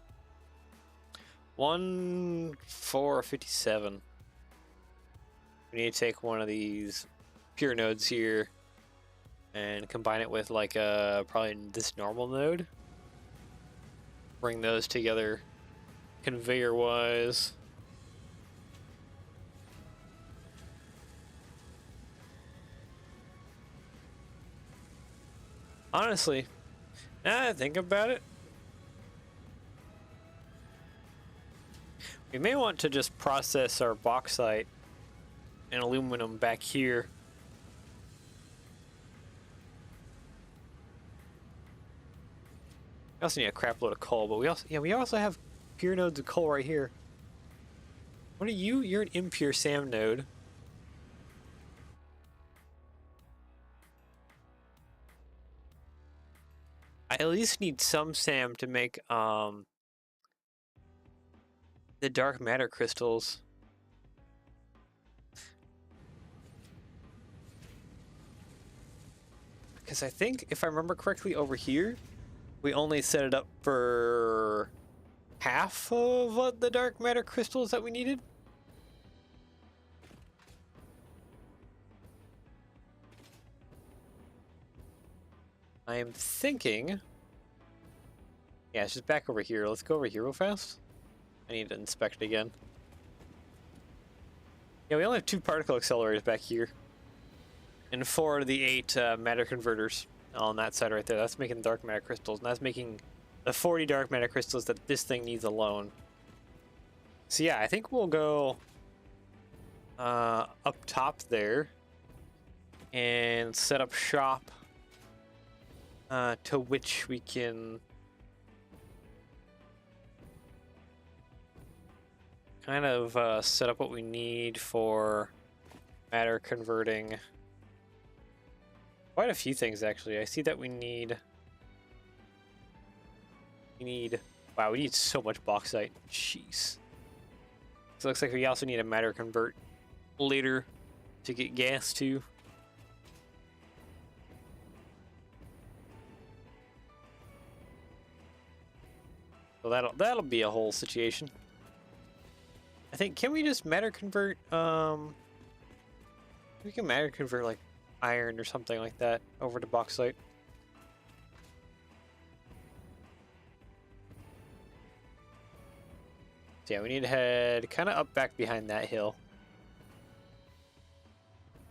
1,457. We need to take one of these pure nodes here and combine it with like probably this normal node. Bring those together conveyor wise. Honestly, now that I think about it, we may want to just process our bauxite and aluminum back here. We also need a crap load of coal, but we also have pure nodes of coal right here. What are you? You're an impure SAM node. I at least need some SAM to make the dark matter crystals. Because I think, if I remember correctly, over here, we only set it up for half of what the dark matter crystals that we needed. I am thinking... Yeah, it's just back over here. Let's go over here real fast. I need to inspect it again. Yeah, we only have 2 particle accelerators back here. And 4 of the 8 matter converters on that side right there. That's making dark matter crystals. And that's making the 40 dark matter crystals that this thing needs alone. So yeah, I think we'll go up top there. And set up shop. To which we can kind of set up what we need for matter converting. Quite a few things, actually. I see that we need... Wow, we need so much bauxite. Jeez. So it looks like we also need a matter convert later to get gas too. So that'll be a whole situation. I think, can we just matter convert, we can matter convert like iron or something like that over to bauxite. So yeah, we need to head kind of up back behind that hill.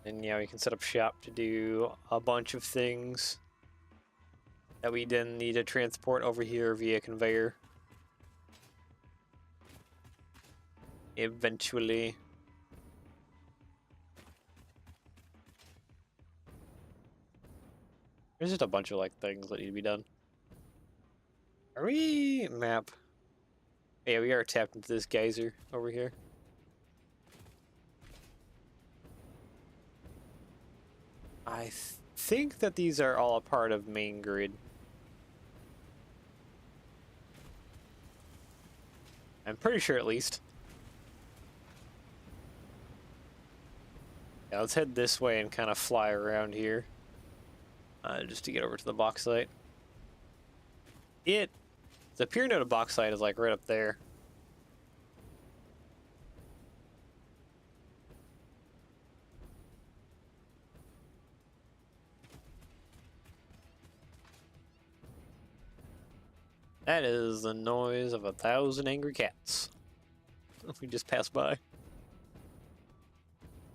And yeah, we can set up shop to do a bunch of things that we then need to transport over here via conveyor. Eventually. There's just a bunch of like things that need to be done. Are we map? Yeah, we are tapped into this geyser over here. I think that these are all a part of main grid. I'm pretty sure, at least. Yeah, let's head this way and kind of fly around here. Just to get over to the bauxite. The pure node of bauxite is like right up there. That is the noise of 1,000 angry cats. We just passed by.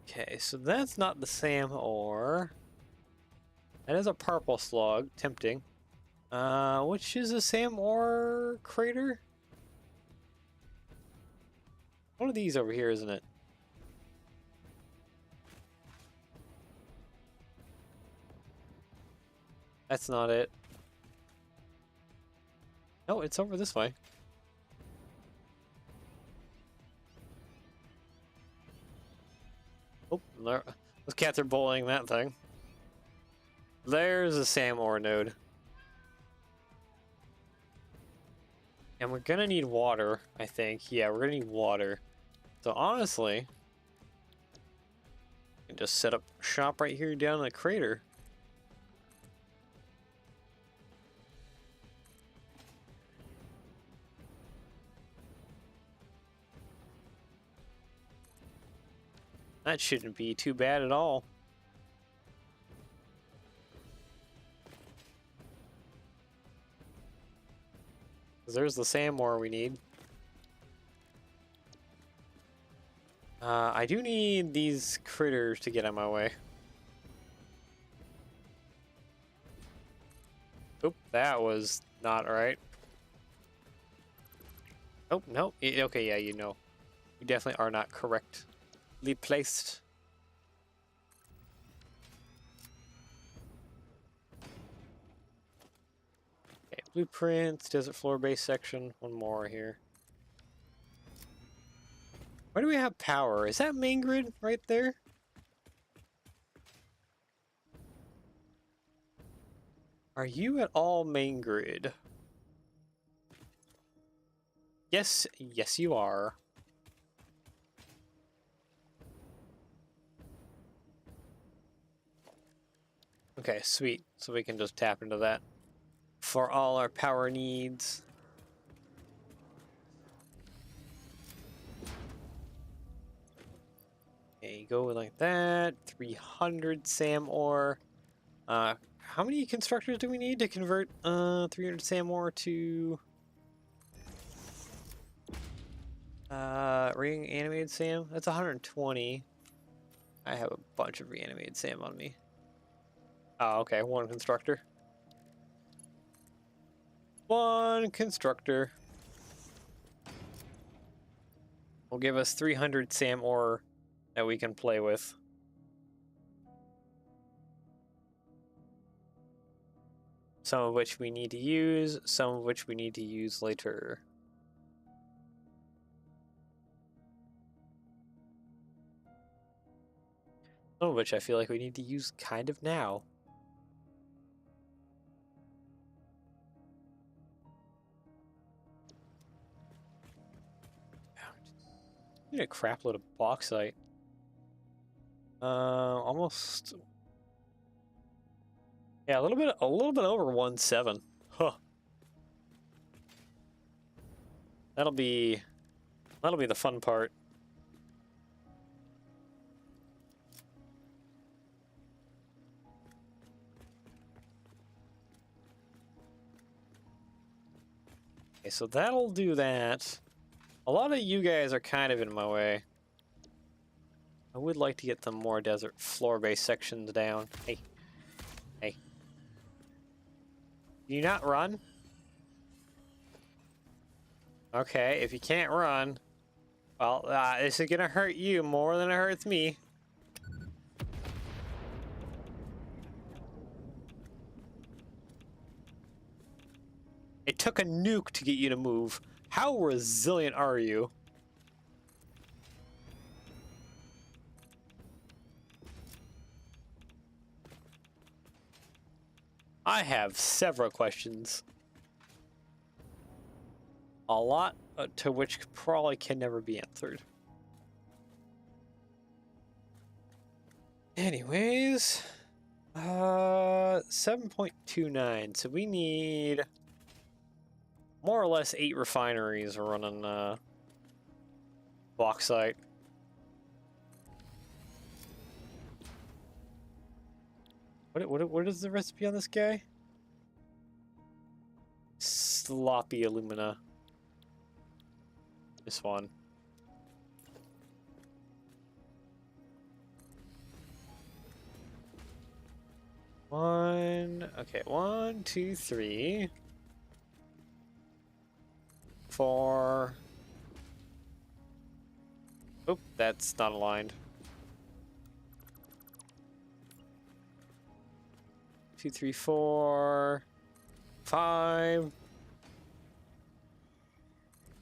Okay, so that's not the SAM ore. That is a purple slug, tempting. Which is a SAM ore crater? One of these over here, isn't it? That's not it. No, it's over this way. Oh, there, those cats are bullying that thing. There's a SAM ore node. And we're gonna need water, I think. Yeah, we're gonna need water. So honestly, we can just set up shop right here down in the crater. That shouldn't be too bad at all. There's the SAM ore we need. I do need these critters to get on my way. Oop, that was not right. Oh, no. Okay, yeah, you know. You definitely are not correctly placed. Okay, blueprints, desert floor base section. One more here. Where do we have power? Is that main grid right there? Are you at all main grid? Yes, yes you are. Okay, sweet. So we can just tap into that for all our power needs. Okay, go like that. 300 SAM ore. How many constructors do we need to convert 300 SAM ore to ring animated SAM? That's 120. I have a bunch of reanimated SAM on me. Oh, okay, one constructor. One constructor will give us 300 SAM ore that we can play with. Some of which we need to use, some of which we need to use later. Some of which I feel like we need to use kind of now. Need a crap load of bauxite. Almost. Yeah, a little bit over 1.7. Huh. That'll be the fun part. Okay, so that'll do that. A lot of you guys are kind of in my way. I would like to get the more desert floor-based sections down. Hey. Hey. Can you not run? Okay, if you can't run, well, this is gonna hurt you more than it hurts me. It took a nuke to get you to move. How resilient are you? I have several questions. A lot to which probably can never be answered. Anyways, 7.29. So we need more or less 8 refineries running bauxite. What is the recipe on this guy? Sloppy alumina. This one. Okay, 1, 2, 3, 4. Oop, that's not aligned. 2, 3, 4, 5,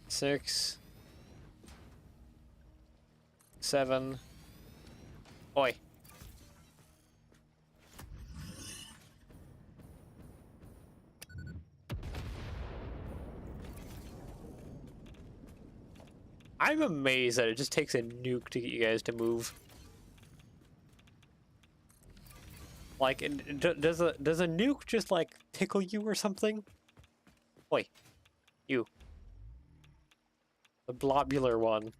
6, 7. Oi. I'm amazed that it just takes a nuke to get you guys to move. Like, does a nuke just like tickle you or something? Oi, you. The blobular one.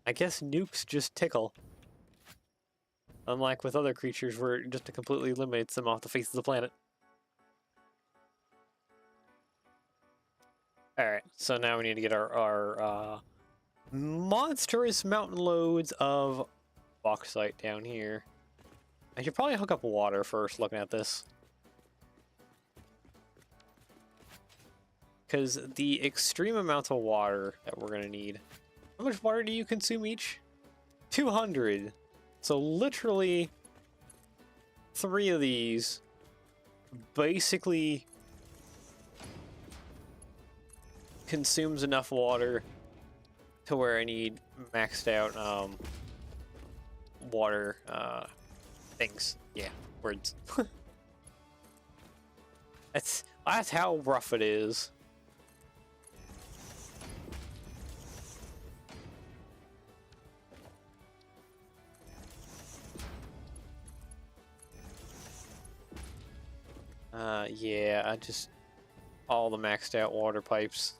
I guess nukes just tickle. Unlike with other creatures where it just completely eliminates them off the face of the planet. Alright, so now we need to get our monstrous mountain loads of bauxite down here. I should probably hook up water first looking at this. Because the extreme amounts of water that we're going to need. How much water do you consume each? 200. So literally 3 of these basically consumes enough water to where I need maxed out water things. Yeah, words. That's how rough it is. Yeah, I just all the maxed out water pipes.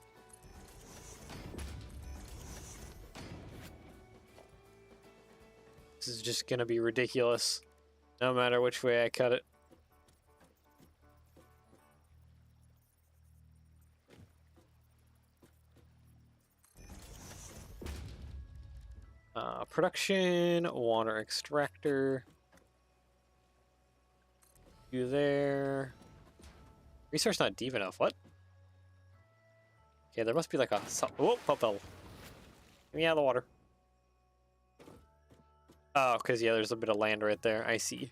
This is just gonna be ridiculous, no matter which way I cut it. Production, water extractor. You there. Resource not deep enough, what? Okay, there must be like a... Oh, Popel. Get me out of the water. Oh, because, yeah, there's a bit of land right there. I see.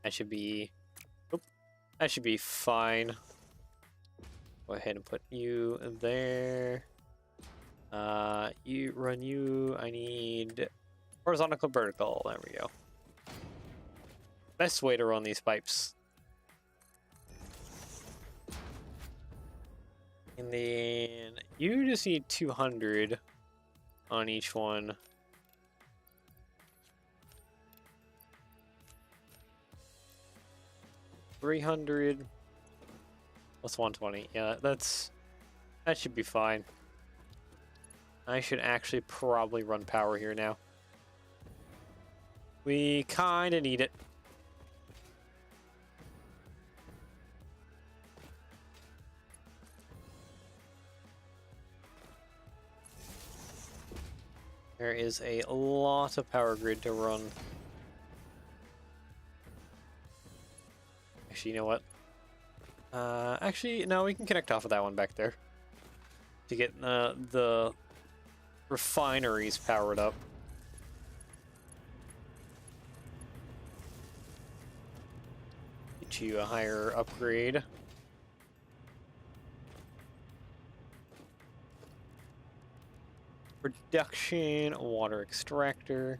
That should be... Oop, that should be fine. Go ahead and put you there. You run you. I need horizontal, vertical. There we go. Best way to run these pipes. And then you just need 200 on each one. $300 plus 120. Yeah, that should be fine. I should actually probably run power here now. We kind of need it. There is a lot of power grid to run. Actually, you know what? Actually, no, we can connect off of that one back there to get the refineries powered up. Get you a higher upgrade. Production, water extractor.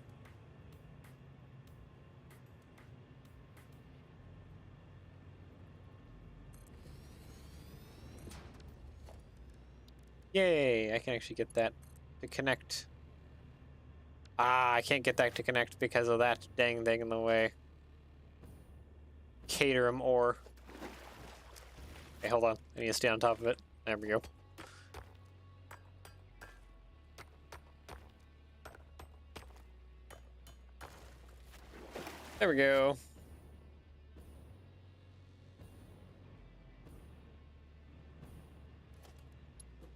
Yay, I can actually get that to connect. Ah, I can't get that to connect because of that dang thing in the way. Caterham ore. Okay, hold on. I need to stay on top of it. There we go. There we go.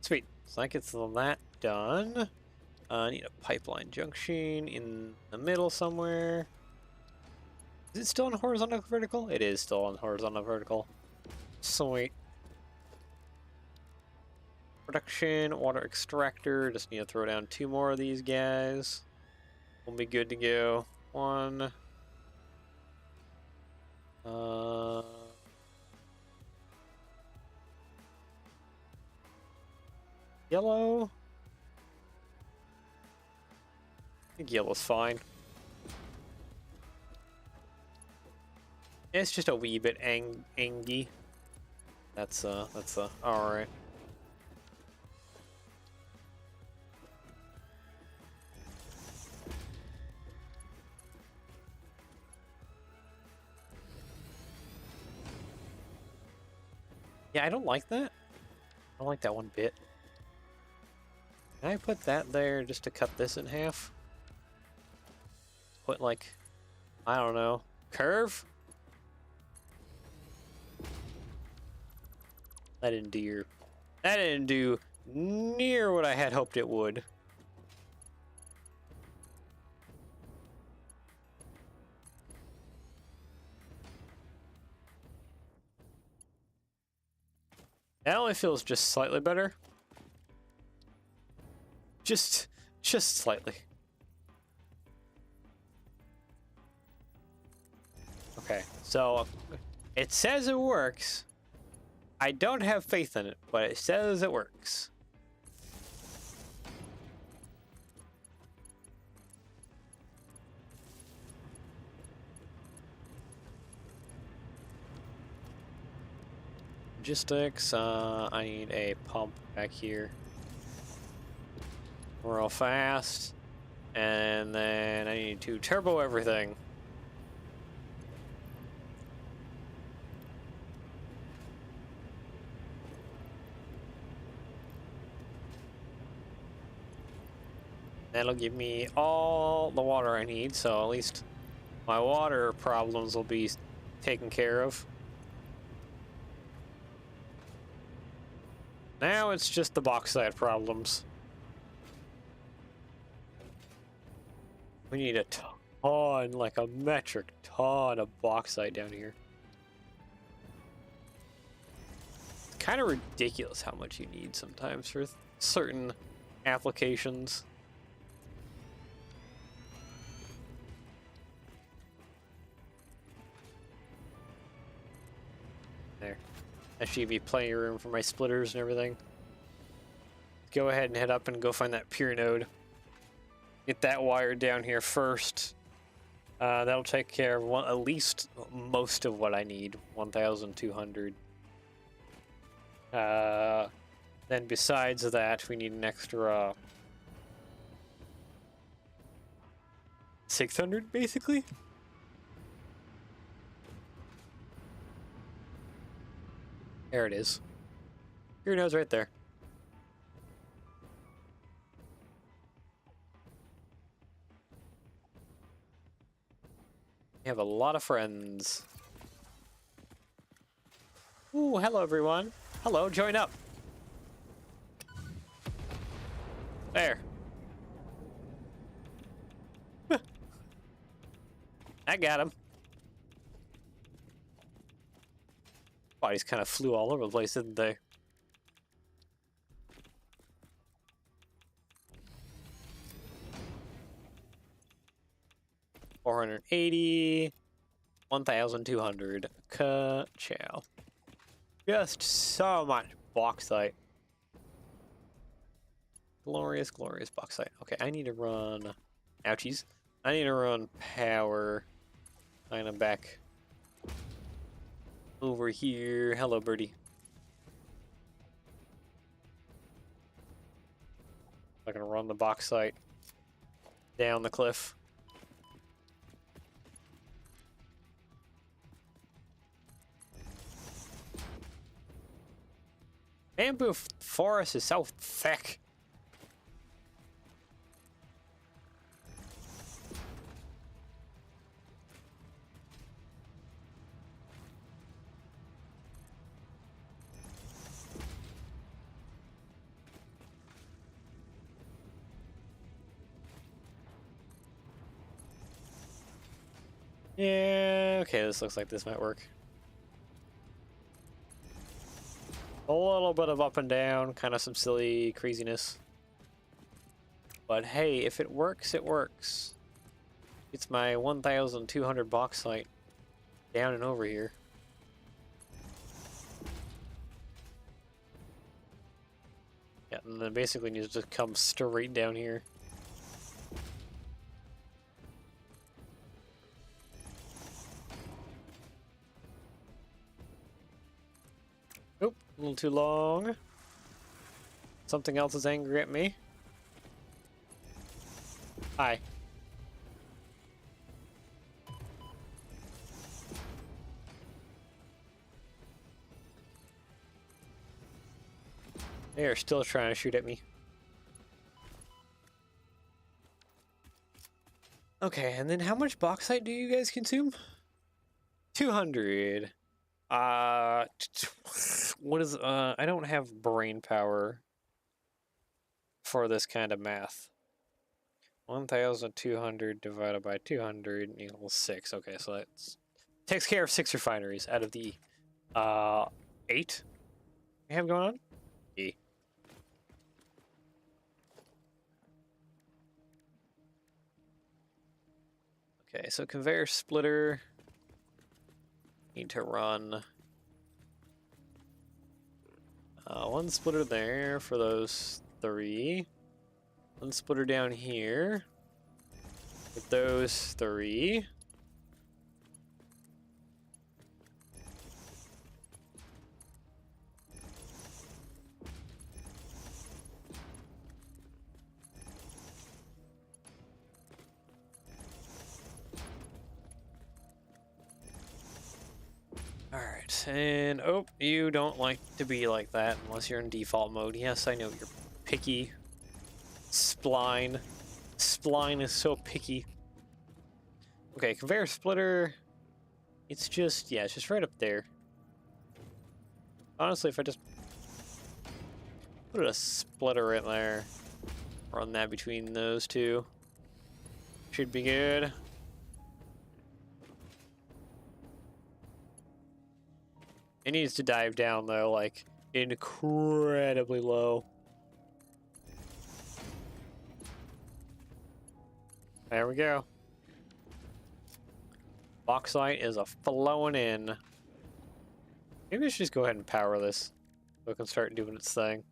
Sweet. So that gets that done. I need a pipeline junction in the middle somewhere. Is it still on horizontal vertical? It is still on horizontal vertical. Sweet. Production, water extractor. Just need to throw down 2 more of these guys. We'll be good to go. 1. Yellow? I think yellow's fine. It's just a wee bit angy. That's alright. Yeah, I don't like that. I don't like that one bit. Can I put that there just to cut this in half? Put like, I don't know, curve? That didn't do near what I had hoped it would. That only feels just slightly better. Just slightly. Okay, so it says it works. I don't have faith in it, but it says it works. Logistics, I need a pump back here. Real fast. And then I need to turbo everything. That'll give me all the water I need, so at least my water problems will be taken care of. Now it's just the bauxite problems. We need a ton, like a metric ton of bauxite down here. It's kind of ridiculous how much you need sometimes for certain applications. Actually, be plenty of room for my splitters and everything. Go ahead and head up and go find that pure node. Get that wired down here first. That'll take care of at least most of what I need. 1,200. Then besides that, we need an extra 600, basically. There it is. Your nose right there. You have a lot of friends. Ooh, hello everyone. Hello, join up. There. I got him. Bodies kind of flew all over the place, didn't they? $480, 1,200. Ka-chow. Just so much bauxite. Glorious, glorious bauxite. Okay, I need to run... Ouchies. I need to run power. Kind of back over here. Hello, birdie. I'm gonna run the bauxite down the cliff. Bamboo forest is so thick. Yeah, okay, this looks like this might work. A little bit of up and down, kind of some silly craziness. But hey, if it works, it works. It's my 1,200 bauxite down and over here. Yeah, and then basically needs to come straight down here. Nope, a little too long. Something else is angry at me. Hi. They are still trying to shoot at me. Okay, and then how much bauxite do you guys consume? 200. What is, I don't have brain power for this kind of math. 1,200 divided by 200 equals 6. Okay, so that takes care of 6 refineries out of the 8 we have going on. E. Okay, so conveyor splitter. Need to run one splitter there for those 3. One splitter down here with those 3. Alright, and oh, you don't like to be like that unless you're in default mode. Yes, I know you're picky. Spline. Spline is so picky. Okay, conveyor splitter. It's just, yeah, it's just right up there. Honestly, if I just put a splitter right there, run that between those two, should be good. It needs to dive down though, like incredibly low. There we go. Bauxite is a flowing in. Maybe I should just go ahead and power this so it can start doing its thing.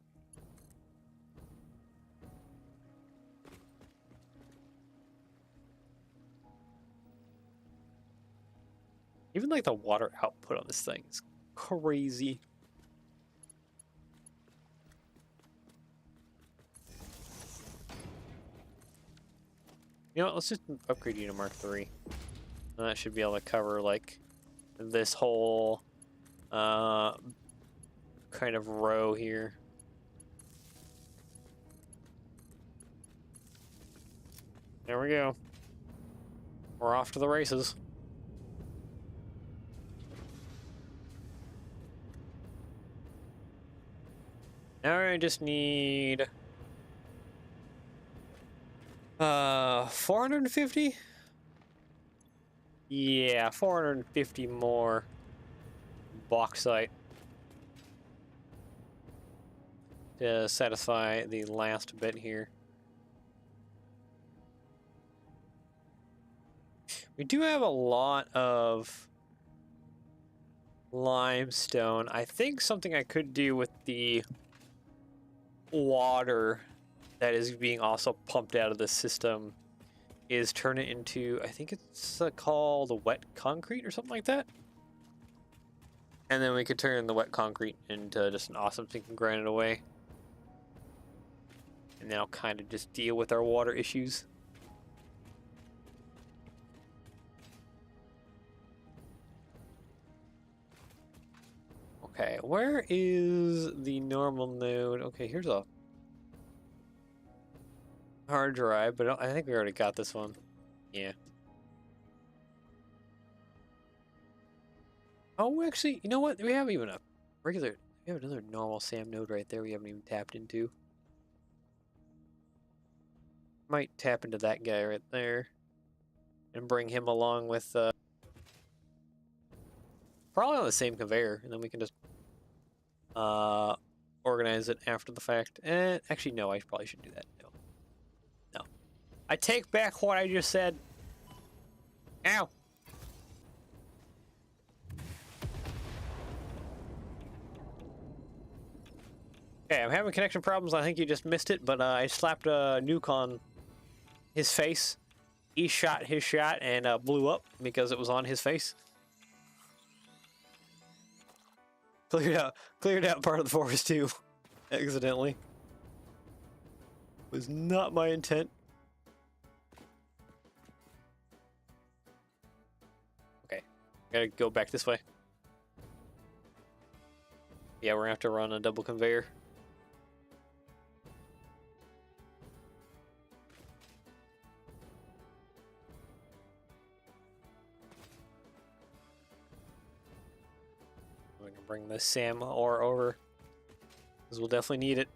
Even like the water output on this thing is crazy. You know what, let's just upgrade you to Mark III. And that should be able to cover like this whole kind of row here. There we go. We're off to the races. Now I just need 450? Yeah, 450 more bauxite to satisfy the last bit here. We do have a lot of limestone. I think something I could do with the water that is being also pumped out of the system is turn it into, I think it's called wet concrete or something like that. And then we could turn the wet concrete into just an awesome thing and grind it away. And now kind of just deal with our water issues. Okay, where is the normal node? Okay, here's a hard drive, but I think we already got this one. Yeah. Oh, actually, you know what? We have even a regular, we have another normal SAM node right there we haven't even tapped into. Might tap into that guy right there and bring him along with probably on the same conveyor, and then we can just organize it after the fact. And actually, no, I probably shouldn't do that. No. I take back what I just said. Ow. Okay, I'm having connection problems. I think you just missed it, but I slapped a nuke on his face. He shot his shot and blew up because it was on his face. Cleared out part of the forest too, accidentally. Was not my intent. Okay, gotta go back this way. Yeah, we're gonna have to run a double conveyor. We're gonna bring the SAM ore over, because we'll definitely need it.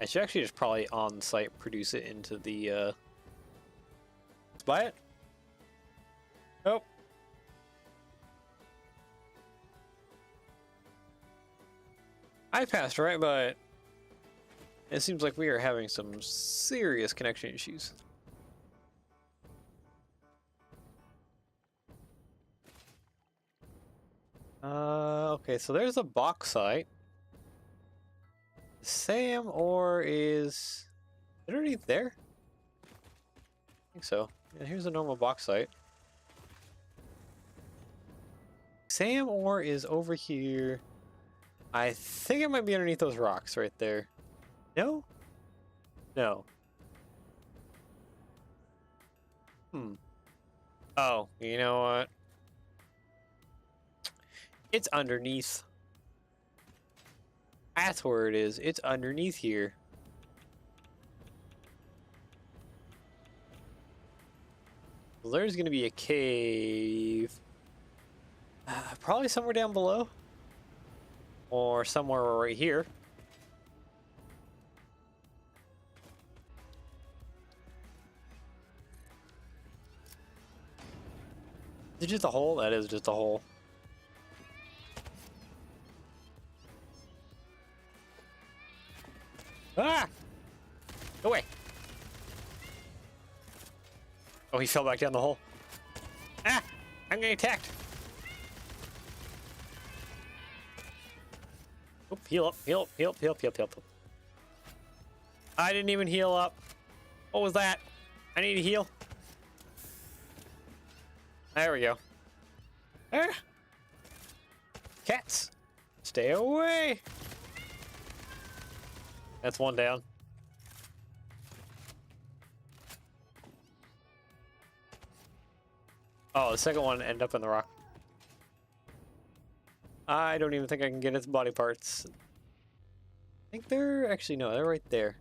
I should actually just probably on site produce it into the let's buy it. Oh. I passed right by it. It seems like we are having some serious connection issues. Okay, so there's a bauxite. SAM ore is it underneath there? I think so. Yeah, here's a normal bauxite. SAM ore is over here. I think it might be underneath those rocks right there. No? No. Oh, you know what? It's underneath. That's where it is. It's underneath here. Well, there's gonna be a cave. Probably somewhere down below. Or somewhere right here. Is it just a hole? That is just a hole. Ah! Oh, he fell back down the hole. Ah! I'm getting attacked. Oh, heal up, heal up, heal up, heal up, heal up, heal up. I didn't even heal up. What was that? I need to heal. There we go. Ah! Cats! Stay away! That's one down. Oh, the second one ended up in the rock. I don't even think I can get its body parts. I think they're... Actually, no, they're right there.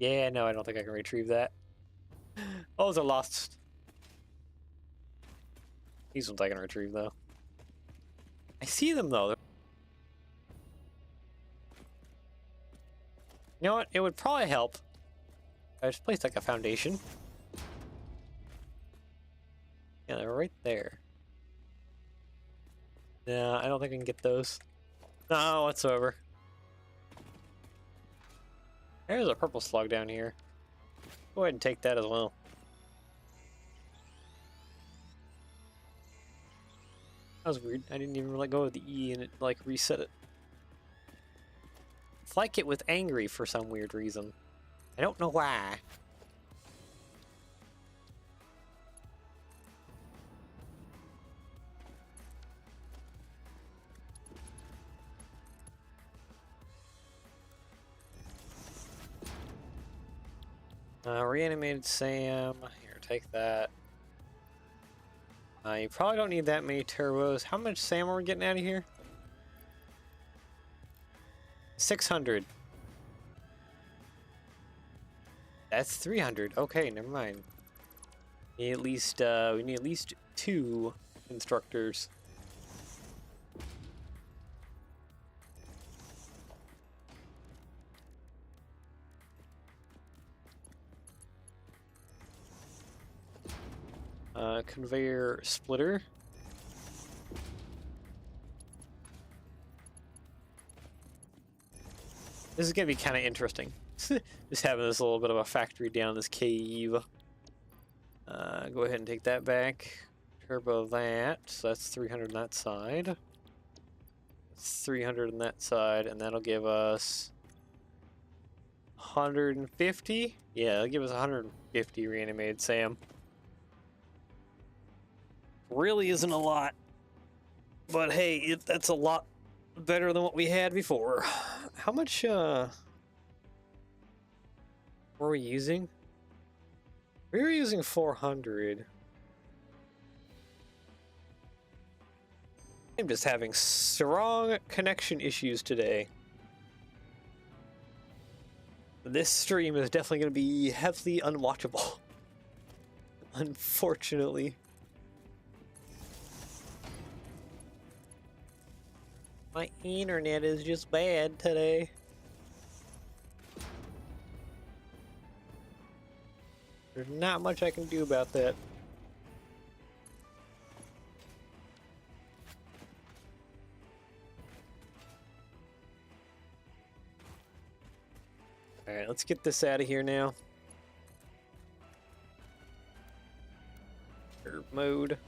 Yeah, no, I don't think I can retrieve that. Oh, they're lost. These ones I can retrieve, though. I see them, though. You know what? It would probably help. I just placed like a foundation. Yeah, they're right there. No, I don't think I can get those. No, whatsoever. There's a purple slug down here. Go ahead and take that as well. That was weird. I didn't even let go of the E and it like reset it. It's like it was angry for some weird reason. I don't know why. Reanimated Sam. Here, take that. You probably don't need that many turbos. How much Sam are we getting out of here? 600. That's 300. Okay, never mind. Need at least, we need at least 2 instructors. Conveyor splitter. This is gonna be kind of interesting. Just having this little bit of a factory down this cave. Go ahead and take that back. Turbo that. So that's 300 on that side. That's 300 on that side, and that'll give us 150. Yeah, that'll give us 150 reanimated Sam. Really isn't a lot, but hey, that's a lot better than what we had before. How much were we using? We were using 400. I'm just having strong connection issues today. This stream is definitely going to be heavily unwatchable. Unfortunately. My internet is just bad today. There's not much I can do about that. Alright, let's get this out of here now. Curve mode.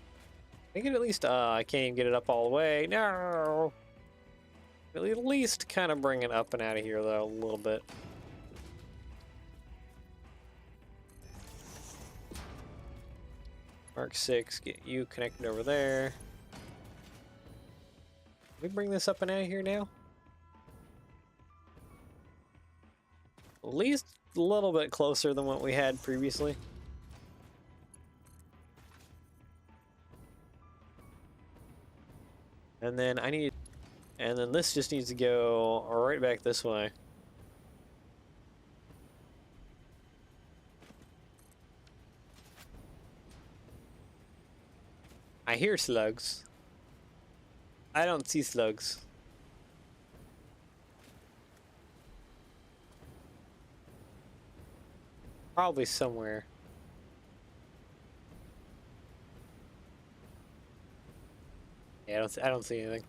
I can at least, I can't even get it up all the way. No! At least kind of bring it up and out of here, though, a little bit. Mark 6, get you connected over there. Can we bring this up and out of here now? At least a little bit closer than what we had previously. And then and then this just needs to go right back this way. I hear slugs. I don't see slugs. Probably somewhere. Yeah, I don't see anything.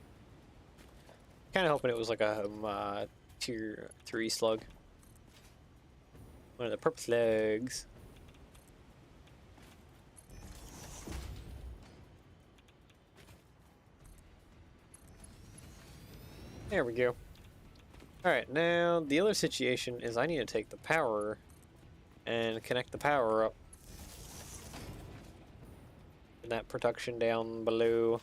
Kind of hoping it was like a tier 3 slug. One of the purple slugs. There we go. Alright, now the other situation is I need to take the power and connect the power up. And that production down below.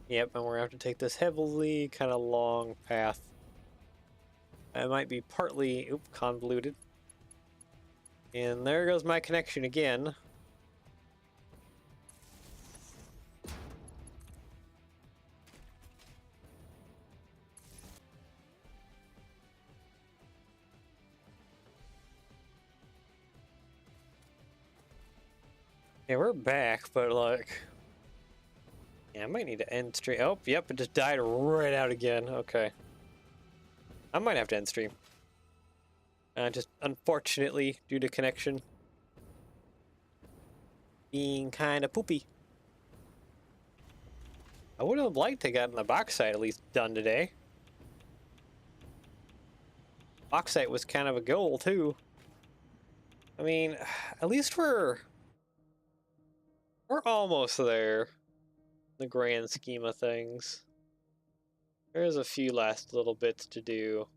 Yep, and we're gonna have to take this heavily kind of long path. It might be partly convoluted. And there goes my connection again. Yeah, we're back, but like... Yeah, I might need to end stream. Oh, yep, it just died right out again. Okay. I might have to end stream. Just unfortunately, due to connection being kind of poopy. I would have liked to get the bauxite at least done today. Bauxite was kind of a goal, too. I mean, at least we're almost there. In the grand scheme of things. There's a few last little bits to do.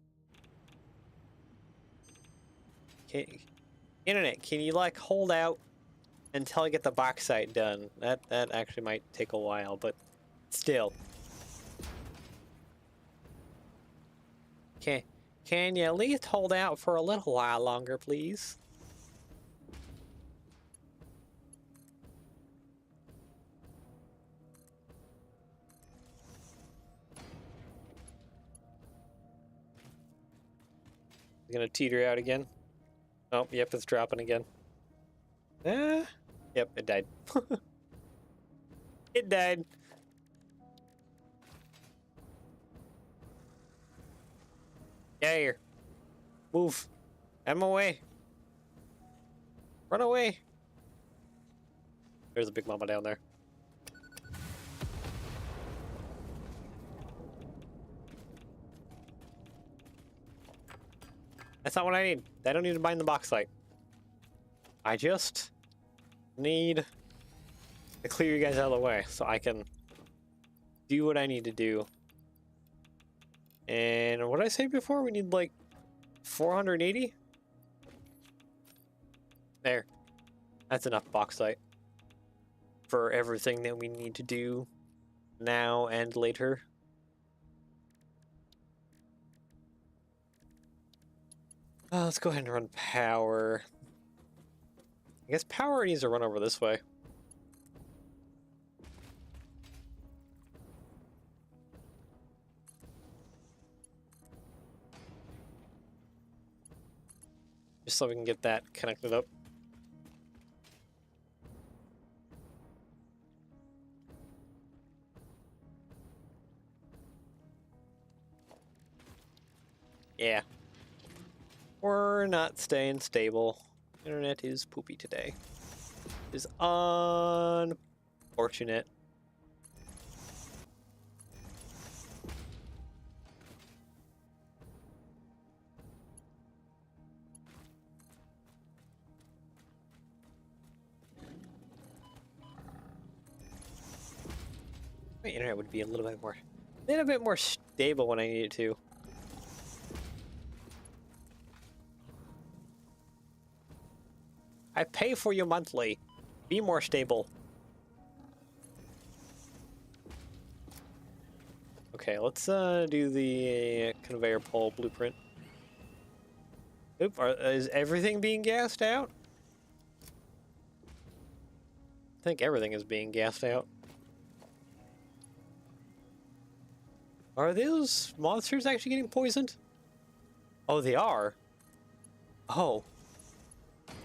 Internet, can you like hold out until I get the bauxite done? That actually might take a while, but still. Can you at least hold out for a little while longer, please? Gonna teeter out again. Oh, yep, it's dropping again. Yep, it died. It died. Get out of here. Move. Out of my way. Run away. There's a big mama down there. That's not what I need. I don't need to bind the bauxite. I just need to clear you guys out of the way so I can do what I need to do. And what did I say before? We need like 480? There. That's enough bauxite for everything that we need to do now and later. Let's go ahead and run power. I guess power needs to run over this way. Just so we can get that connected up. Yeah. We're not staying stable. Internet is poopy today. It is unfortunate. My internet would be a little bit more stable when I need it to. I pay for you monthly. Be more stable. Okay, let's do the conveyor pole blueprint. Oop, is everything being gassed out? I think everything is being gassed out. Are those monsters actually getting poisoned? Oh, they are? Oh.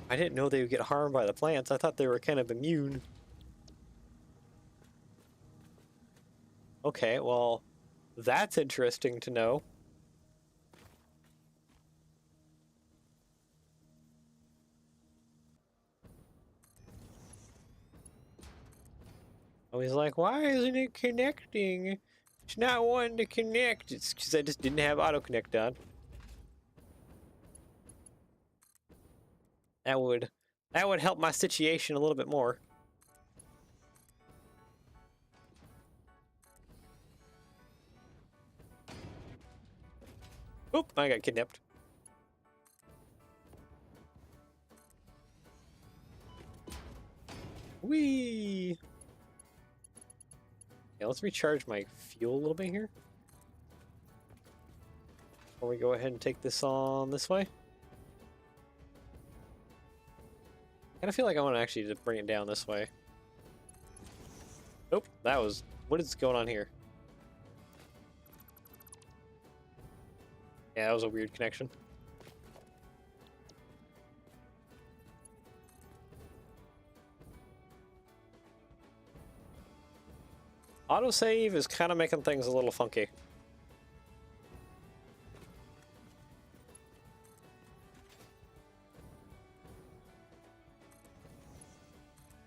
I didn't know they would get harmed by the plants. I thought they were kind of immune. Okay, well, that's interesting to know. I was like, why isn't it connecting? It's not wanting to connect. It's because I just didn't have auto connect on. That would help my situation a little bit more. Oop, I got kidnapped. Whee! Yeah, let's recharge my fuel a little bit here. Before we go ahead and take this on this way. I kind of feel like I want to actually just bring it down this way. Nope, that was... What is going on here? Yeah, that was a weird connection. Autosave is kind of making things a little funky.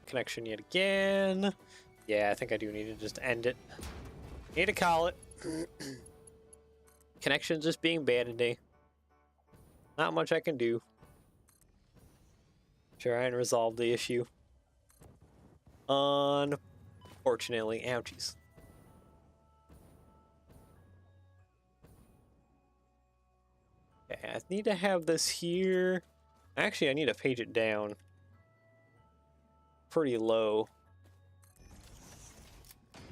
Connection yet again. Yeah, I think I do need to just end it. Need to call it. Connection just being bad today. Not much I can do. Try and resolve the issue. Unfortunately, ouchies. Okay, I need to have this here. Actually, I need to page it down pretty low.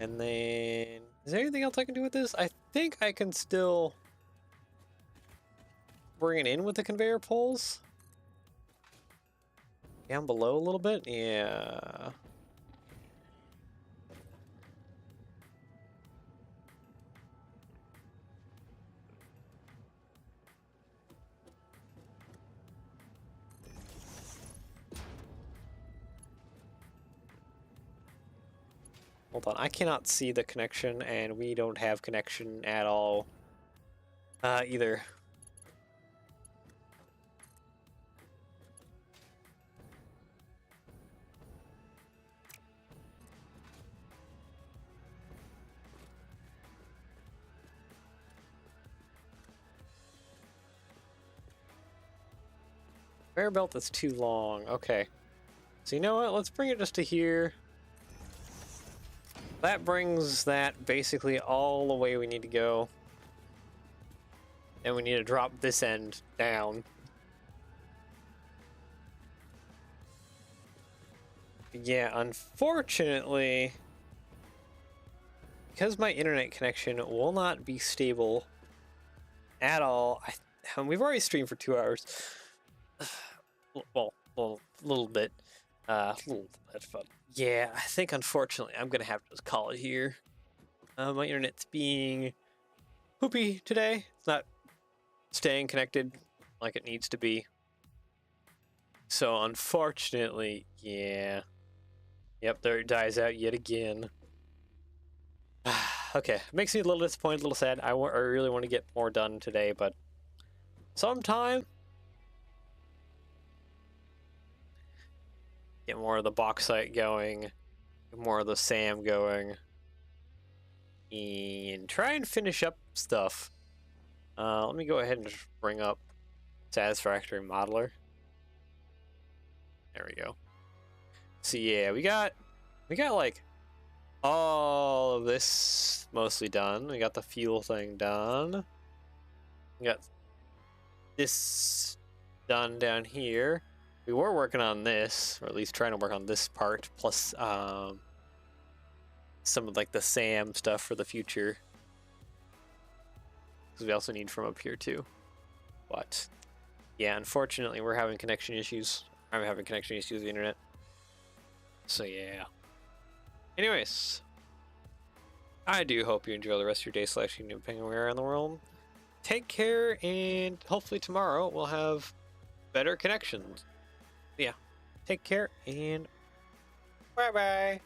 And then, is there anything else I can do with this? I think I can still bring it in with the conveyor poles. Down below a little bit? Yeah. Hold on, I cannot see the connection, and we don't have connection at all either. Conveyor belt that's too long. Okay. So you know what? Let's bring it just to here. That brings that basically all the way we need to go. And we need to drop this end down. Yeah, unfortunately, because my internet connection will not be stable at all. We've already streamed for 2 hours. Well, a little bit. Little bit fun. Yeah, I think unfortunately I'm gonna have to just call it here. My internet's being poopy today. It's not staying connected like it needs to be. So unfortunately, yeah. Yep, there it dies out yet again. Okay, makes me a little disappointed, a little sad. I really want to get more done today, but sometime get more of the bauxite going, get more of the SAM going, and try and finish up stuff. Let me go ahead and just bring up Satisfactory Modeler. There we go. So yeah, we got like all of this mostly done. We got the fuel thing done. We got this done down here. We were working on this, or at least trying to work on this part, plus some of like the SAM stuff for the future. Because we also need from up here too. But yeah, unfortunately we're having connection issues. I'm having connection issues with the internet. So yeah. Anyways, I do hope you enjoy the rest of your day / new depending on where you're in the world. Take care, and hopefully tomorrow we'll have better connections. Yeah, take care, and bye-bye.